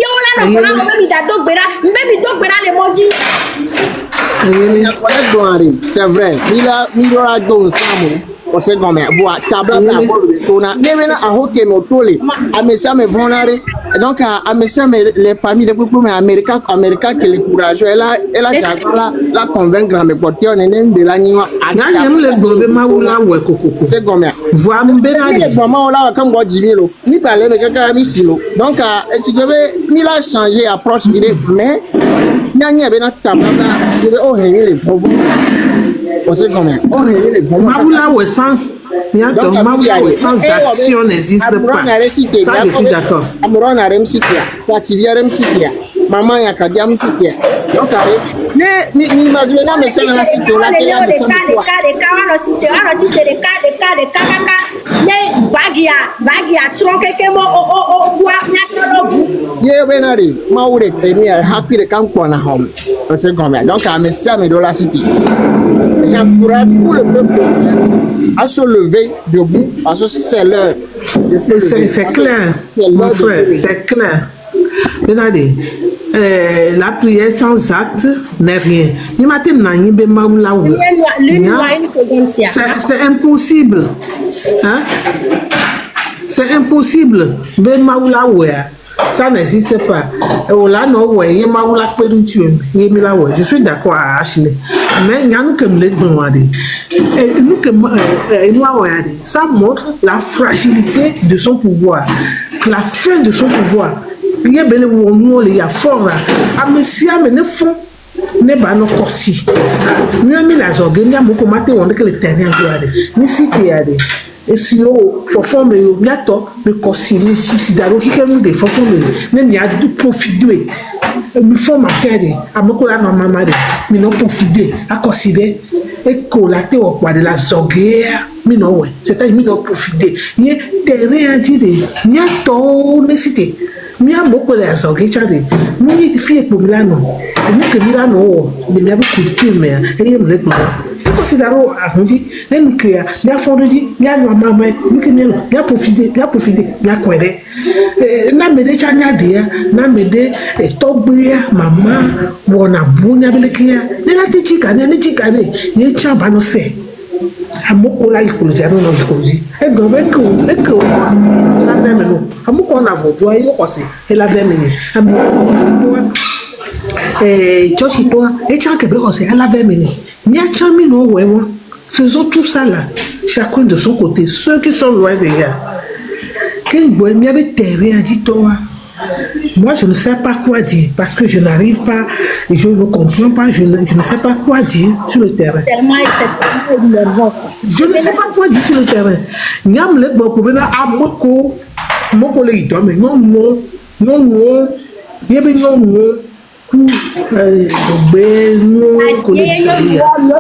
yo la no kola mo mi da dogbera le moji c'est vrai mi la do samu ɔsɛ gɔmea boa tabla ta bolo so na ne bena ahoke mo tole amesa me vonare donc amesa me les familles de beaucoup mais America que le courage elle a la convaincre me porter ne be la nyiwa anyam le gobe mawula we kokoko c'est gɔmea voa mbena le gɔma la kan go jimilo ni parler me kaka mi silo donc si je vais mi la changer approche mais nyanya bena tabla si je vais o henye le provo ɔsɛ gɔmea o henye le provo mawula we sans sans action n'existe pas. Ça, je suis d'accord. Amrona remsikia, Tativia remsikia, Maman Yakadia remsikia. Donc, ni imagine na mais c'est la cité là qui a des bagia tronke kemo o bua nyatro bu ye benari maure premier happy de campo na home c'est comme donc à monsieur me de la cité j'encourage tout le peuple à se lever debout parce que c'est l'heure c'est clair mon frère c'est clair benari la prière sans acte n'est rien. C'est impossible. Hein? C'est impossible. Ça n'existe pas. Je suis d'accord à Ashley. Mais ça montre la fragilité de son pouvoir, la fin de son pouvoir. Il y a fort à monsieur ne font ne ba no kosi ni ami la zoge ni amoko mate won de le terrain doade ni site ade esi o fofo me yo miato me kosi ni sidaro hikemu de fofo me ne ni adu profiter mi fo makere amoko la no mama de mi no profiter akoside e ko la te o kwa de la zoge mi no we c'est à mi no profiter ni terrain ade miato ne site mi a beaucoup de la sorgechade mi fie pour Milano mi que Milano o de mi a beaucoup de films et il me le considérons à hundi même que mi a fondé mi a no mama mi que mi a profité mi a kwede na me de chanya de na me de togbe mama wona bunya belekia ne na tichika ne ni chamba no se amoko la ikoloja no ikoloji e gobe ko la vemeno amoko na vodo ayo kosi e la vemeni amoko chochi toi e chanke be kosi e la vemeni mi a chami no wewo faisons tout ça là chacun de son côté ceux qui sont loin de là quel boy mi avait terrain dit toi. Moi, je ne sais pas quoi dire parce que je n'arrive pas, je ne comprends pas, je ne sais pas quoi dire sur le terrain. Je ne sais pas quoi dire sur le terrain. Nyam le bon pour à moko les idées mais non yebe non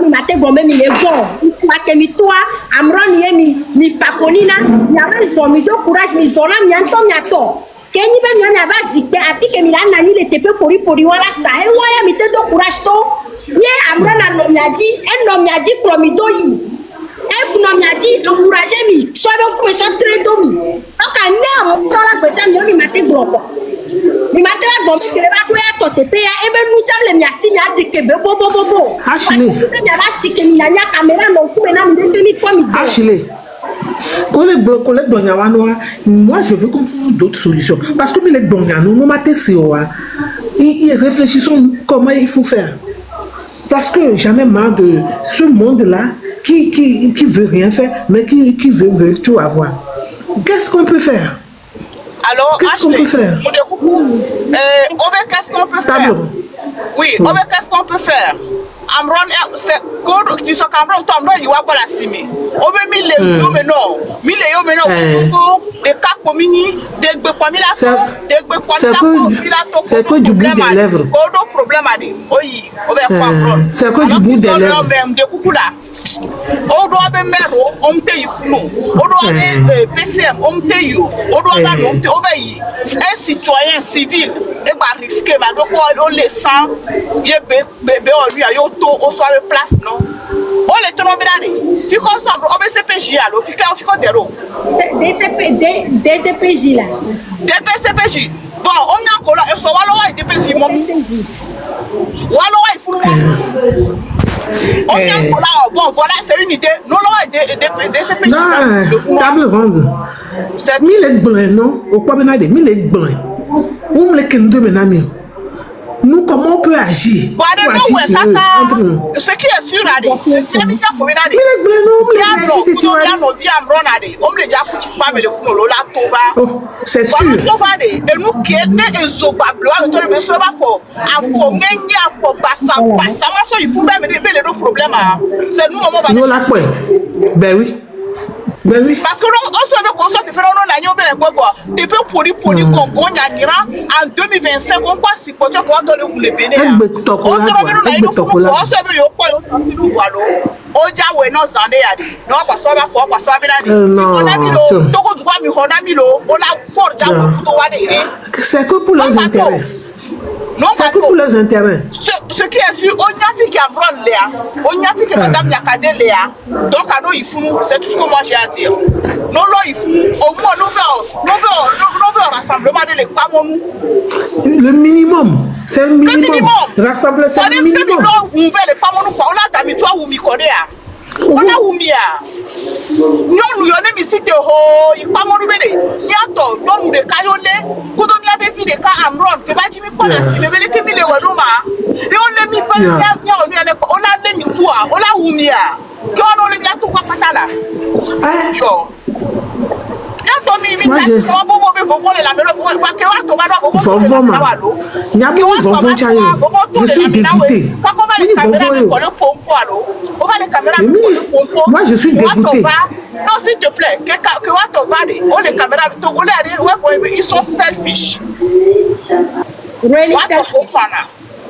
mate gombe mi le bon mate mi toi amron yemi mi fakonina ya zomi do courage mi zona mi anto mi ato kenyi be mi na ba zikpe apike mi la nani le tepe pori wala sa e waya mi te do courage to ye amron na no mi adi promido yi e no mi adi encourager mi so be ko so tre do mi o ka ne am to la gbe mi mate gombe mi mate la gombe ke ba ko ya to tepe ya e be nu jam le mi asi mi adi ke be bo Ashley mi ba si ke mi na nya camera no ku me na mi de mi ko mi Ashley collègue Donyawanoa, moi je veux qu'on trouve d'autres solutions. Parce que les Donyano, nous ils réfléchissent comment il faut faire. Parce que j'en ai marre de ce monde-là qui veut rien faire, mais qui veut tout avoir. Qu'est-ce qu'on peut faire? Alors, qu'est-ce qu'on peut faire? Qu'est-ce qu'on peut faire? Oui, qu'est-ce qu'on peut faire? Amron, c'est quoi tu sais qu'Amron, toi, Amron, il va pas la stimer. Obe mille yo maintenant, des cas comme mini, des bepamila, c'est quoi du bout des lèvres? Aucun problème à dire. Oui, c'est quoi du bout des lèvres? O doit be mero on te yifunu o doit be PCM on te yo o doit ba on te obeyi un citoyen civil e ba risquer ma do ko o le sang ye bebe o lui ayo to o so le place non o le tono be dani fi ko so o be CPJ alo fi ko dero DCPJ là DCPJ bon on y a ko la e so walo wa DCPJ mo walo wa ifunu mo on y a ko la bon voilà c'est une idée non là DCPJ non table ronde mille blanc non au quoi benade mille blanc ou me kendo benami nous comment on peut agir ce qui est sûr là c'est bien bien pour benade c'est sûr et nous qui est né ezobablo à toi le soba fo afo ngenya fo basa ma so il faut même régler le problème c'est nous moment nous la quoi ben oui parce que on se met constat faire on la nyobe quoi tu peux poli Congo nyanira en 2025 on passe si quoi dans le Bénin on se met yo quoi on voilà o ja we no zande ya di no paso ba fo paso abi na di on a mis le to ko du mi on a mis le on la fort ja to wa de c'est que pour les intérêts. Non, c'est que pour les intérêts. Ce qui est sûr, on y a fait qu'il y a Bron Léa, on y a fait que Madame Yakade Léa, donc à nous il faut, c'est tout ce que moi j'ai à dire. Non, là il faut, au moins nous rassemblement de les femmes. Le minimum, c'est le minimum. Rassembler, c'est le minimum. Vous voulez les femmes, on a d'amis, toi ou Mikodéa. On a Oumia. Nous y ici de ho, il pas mon bébé. Yato, non, de Kayole, Koudomia Bévi de Ka Amron, que Bajimi Kola, si le bébé qui mille Roma. Et on le mit pas, on a les mitois, on a Oumia. Qu'on le mit tout quoi patala. Je suis dégoûté. Moi je suis dégoûté. Non, s'il te plaît, que les caméras, ils sont selfish.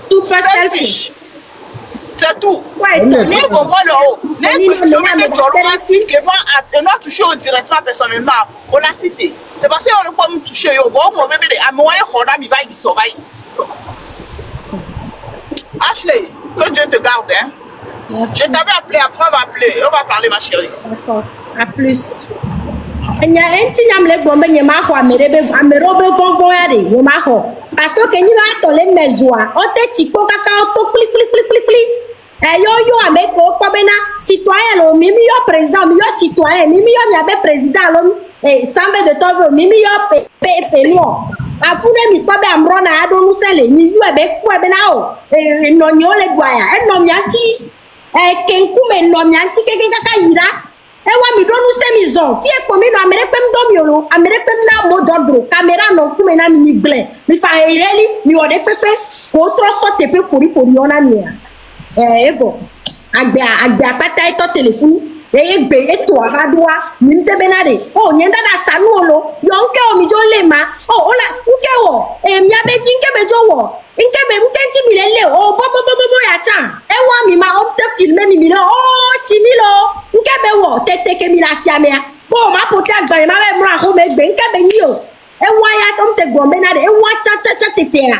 Tout selfish. C'est tout. Nous vont voir le haut. Les romantiques vont toucher directement personnellement. On l'a cité. C'est parce qu'on ne peut pas me toucher. On va mon bébé à moi, on va y sauver. Ashley, que Dieu te garde. Hein? Je t'avais appelé, après on va appeler. On va parler, ma chérie. D'accord. À plus. Il y a un petit homme qui bombe, il y a un homme qui parce que quand il va à les maisons, on te chico cacao, clic, clic, clic, clic, clic. Et yo, avec citoyen, mimi yo président, mi yo citoyen, mimi yo mi abe président, et sambe de toi, mimi yo péno. A fune mi kwa be amrona ado nous sele, mi yo abe kwa be nao, et non yo le doya, et non mianti, et kenkume non mianti, kaka yira. Et wa mi do nous se mi zon, fi e komi no amere pem do mi olo, amere pem na mo dodro, caméra non kume na mi gle, mi fa ireli, mi ode pepe, ko tro so tepe fori ona mi. Evo, agbe apata ito téléphone, e be e to abadua ni benade o nyenda da sanuolo yonke o mi jole ma o ola nke wo e mi abeji nke bejo wo nke be mtenti mi lele o bo ya cha e wa mi ma o te filme mi lo o ti mi lo nke be wo tete ke mi la siamea bo ma pote agbare ma be mra ko be gbe nke be ni o e wa ya to mte gbo benade e wa cha tetera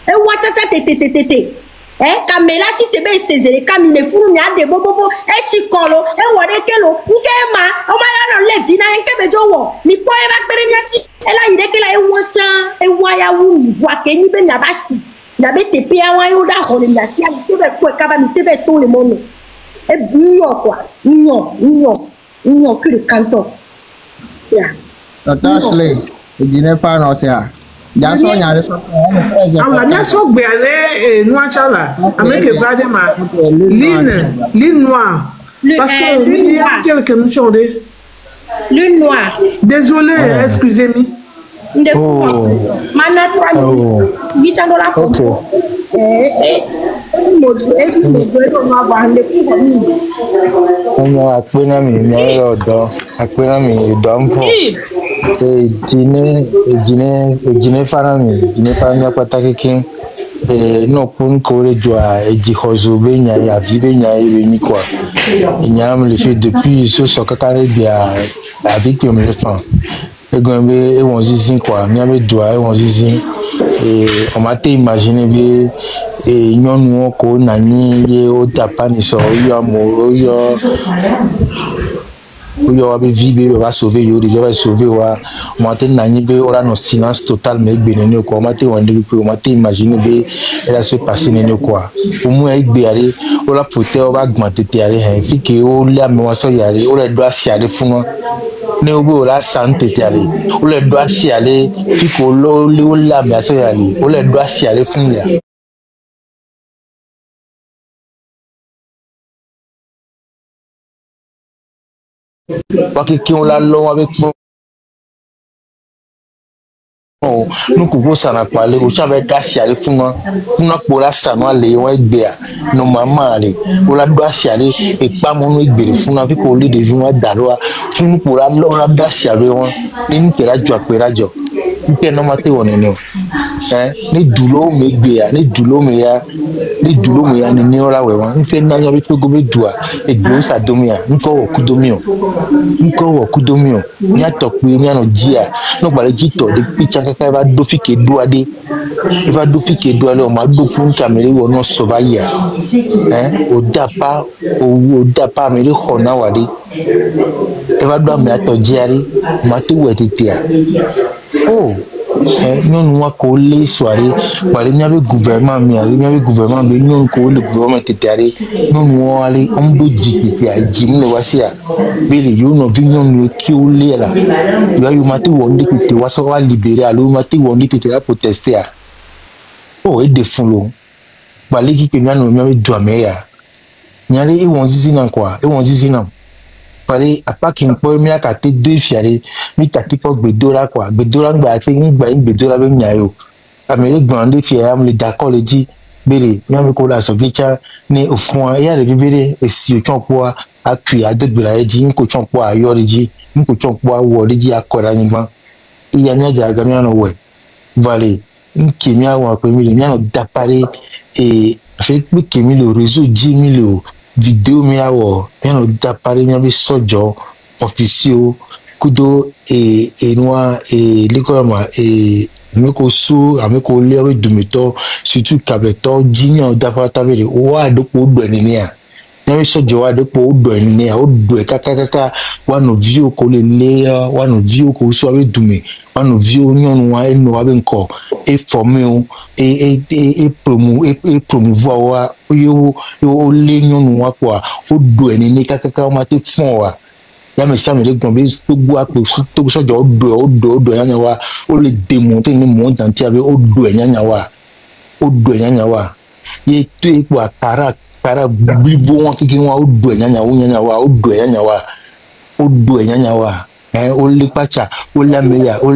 e wa cha tete Kamela si tebe sezere kamine funu ni ade bobobo e chikolo e wore kelo nke ma o ma la no le dina nke bejo wo mi po e ba pere nyati e la ire kela e wocha e waya wu ni vo ke ni be na basi na be te pe awan yo da ho le na si ali tebe ko e kaba mi tebe to le mono e nyo kwa nyo que le canton ya Ashley ejine pa no se a ja so nya re so ala nya so gbe ale nu achala ameke brade ma lune noir parce que il y a quelqu'un nous chante lune noir désolé excusez-moi mana 3 $800 ok akpena mi nyere odo akpena mi do mfo ejine fara nya pataki kin no pun kore joa ejihozo be nya ya vibe nya ebe ni kwa nya me le fait depuis ce sokakare bia avec me le fan egombe e won zizin kwa nya be doa e won zizin on m'a imaginé bien et nyonu ko nani ye o tapani so yo amoro yo abi vibe va sauver yo déjà va sauver wa m'a nani be ora no silence total mais benene ko m'a wande bi m'a imaginé be elle a se passer nene quoi au moins egbe are o la pote o ba gmante te are hen fi ke o la me wa so yare o le do asiade fun ne obo la santé te ale o le do asiale fi ko lo la me so yare o le do asiale fun ya parce que on la long avec nous pouvons s'en parler au champ avec d'assiale fuma nous pour la sanoa léon et béa nos mamans aller pour la d'assiale et pas mon et fuma avec au lit de vivre d'aloa nous pour la long la d'assiale et nous faire la joie pour la joie nous non maté on est nous ni doulo me béa ni doulo me ya ni ni ola we wan fait na avec le gobe doa et gros ça domia nous ko kudomio nya tokwi nya no dia no bale jito de picha kaka va do fike doade va do fike doale o ma do fun kamere wo no sovaya o dapa me le khona wadi e va do me ato jiari ma tu wetia non wa ko le soirée bale nya be gouvernement be non ko le gouvernement tetare non wo ale on do jiki ya jim le wasia bele you no vi non ki o le la yo mati wonde ki te waso wa libérer alo mati wonde ki te la protester e defolo bale ki ke nya no nya be do ameya nya le e won zizi nan kwa pare apa ki npo mi aka te deux fiare mi ta ti ko gbedora kwa gbedora gba ati ngba gbedora be nyayo amele gbande fiare am le d'accord le dit bele mi am ko la so gicha ni ofun ya le bibere esi o chonpo akui adegbera eji nko chonpo ayo reji nko chonpo awo reji akora nyima iya nya ja ga mi no we vale nki mi awon pe mi le mi no dapare e fait que mi le réseau 10 000 vidéo mi awo eno da pare mi abi sojo officio kudo e noa e likorama e meko su ameko le awe dumito surtout kableto jinyo da pata bere wa dopo do ni a mi sojo wa dopo do ni a o do kaka wanu view ko le wanu view ko so awe dumi wanu view nyonu wa eno abe nko e former e promouvoir wa yo le nyonu wa kwa o do ni kaka ma te fon wa ya me sa me le gbon to gbo ape to sojo o do yanya wa o le démonter ni monde entier avec o do yanya wa ye to e kwa para bibo won kiki won o do yanya wa o do yanya wa o le pacha o la meya o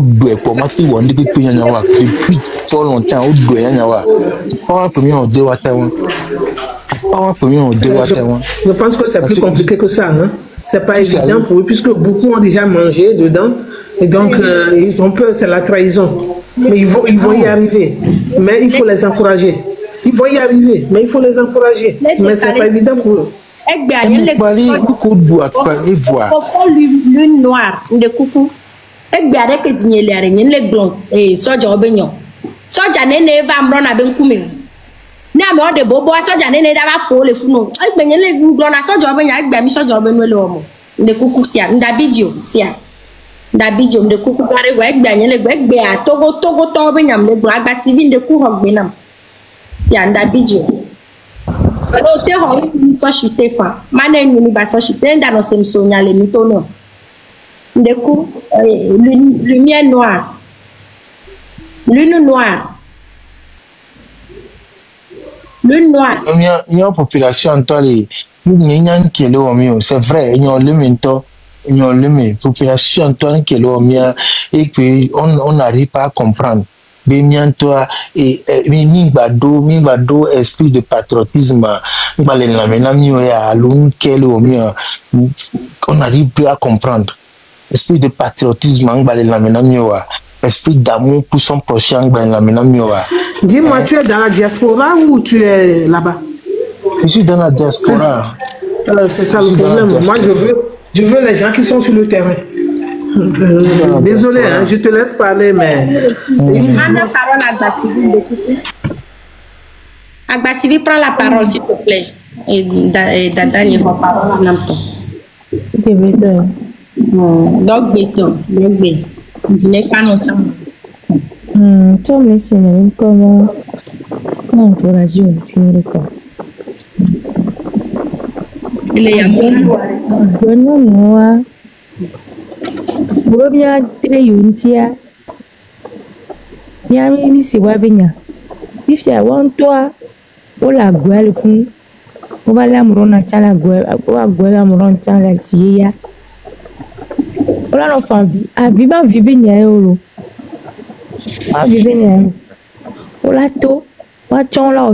do e po ma ti won ni pipe yanya wa depuis trop longtemps o do yanya wa o ko mi o de wa ta won Je pense que c'est plus compliqué que ça, non? C'est pas évident pour eux, puisque beaucoup ont déjà mangé dedans. Et donc, ils ont peur, c'est la trahison. Mais ils vont y arriver. Mais il faut les encourager. Ils vont y arriver, mais il faut les encourager. Mais c'est pas évident pour eux. Lune noire, de coucou. Egbiare que tu n'y es rien, les blancs, et soja obignon. Soja nene va m'rona ben koumé. N'a de bobo, soja nene d'ava pour les founos. Egbenye les glona, soja obignon, egbiami soja obignon l'homme. De coucou sia, d'abidio, sia. D'abidio, de coucou carré, egbianye les begbea, togo tobignam, les blagues civil de courant benam. Sia, d'abidio. Alors, t'es rendu une chuté, fa. Mané, nous va chuté, dans nos semsonia, les mitono. De coup, lumière noire. Lune noire. Lune noire. Il y a une population en temps, c'est vrai, il y a un limito. Il y a une population en temps qui est là, et puis on n'arrive pas à comprendre. Toi et mingado esprit de patriotisme on n'arrive plus à comprendre. Esprit de patriotisme esprit d'amour pour son prochain. Dis-moi, tu es dans la diaspora ou tu es là-bas? Je suis dans la diaspora. C'est ça le problème. Moi, je veux les gens qui sont sur le terrain. Désolé, hein, je te laisse parler, mais... Agbasivi, prends la parole, s'il te plaît. Et Dada, il va parler en même temps. C'est béton. Donc, béton. Je n'ai pas longtemps. Tu me laisses comment encourager tu ne pas. Il est à moi. Donne-moi. Bobia Treyuntia. Yami si wabenya. If I want to, all a guel fun. Ovala Murona Chala Guel, a guela Muron Chala Sia. All of a viva vivenia euro. A vivenia. Olato, what chonla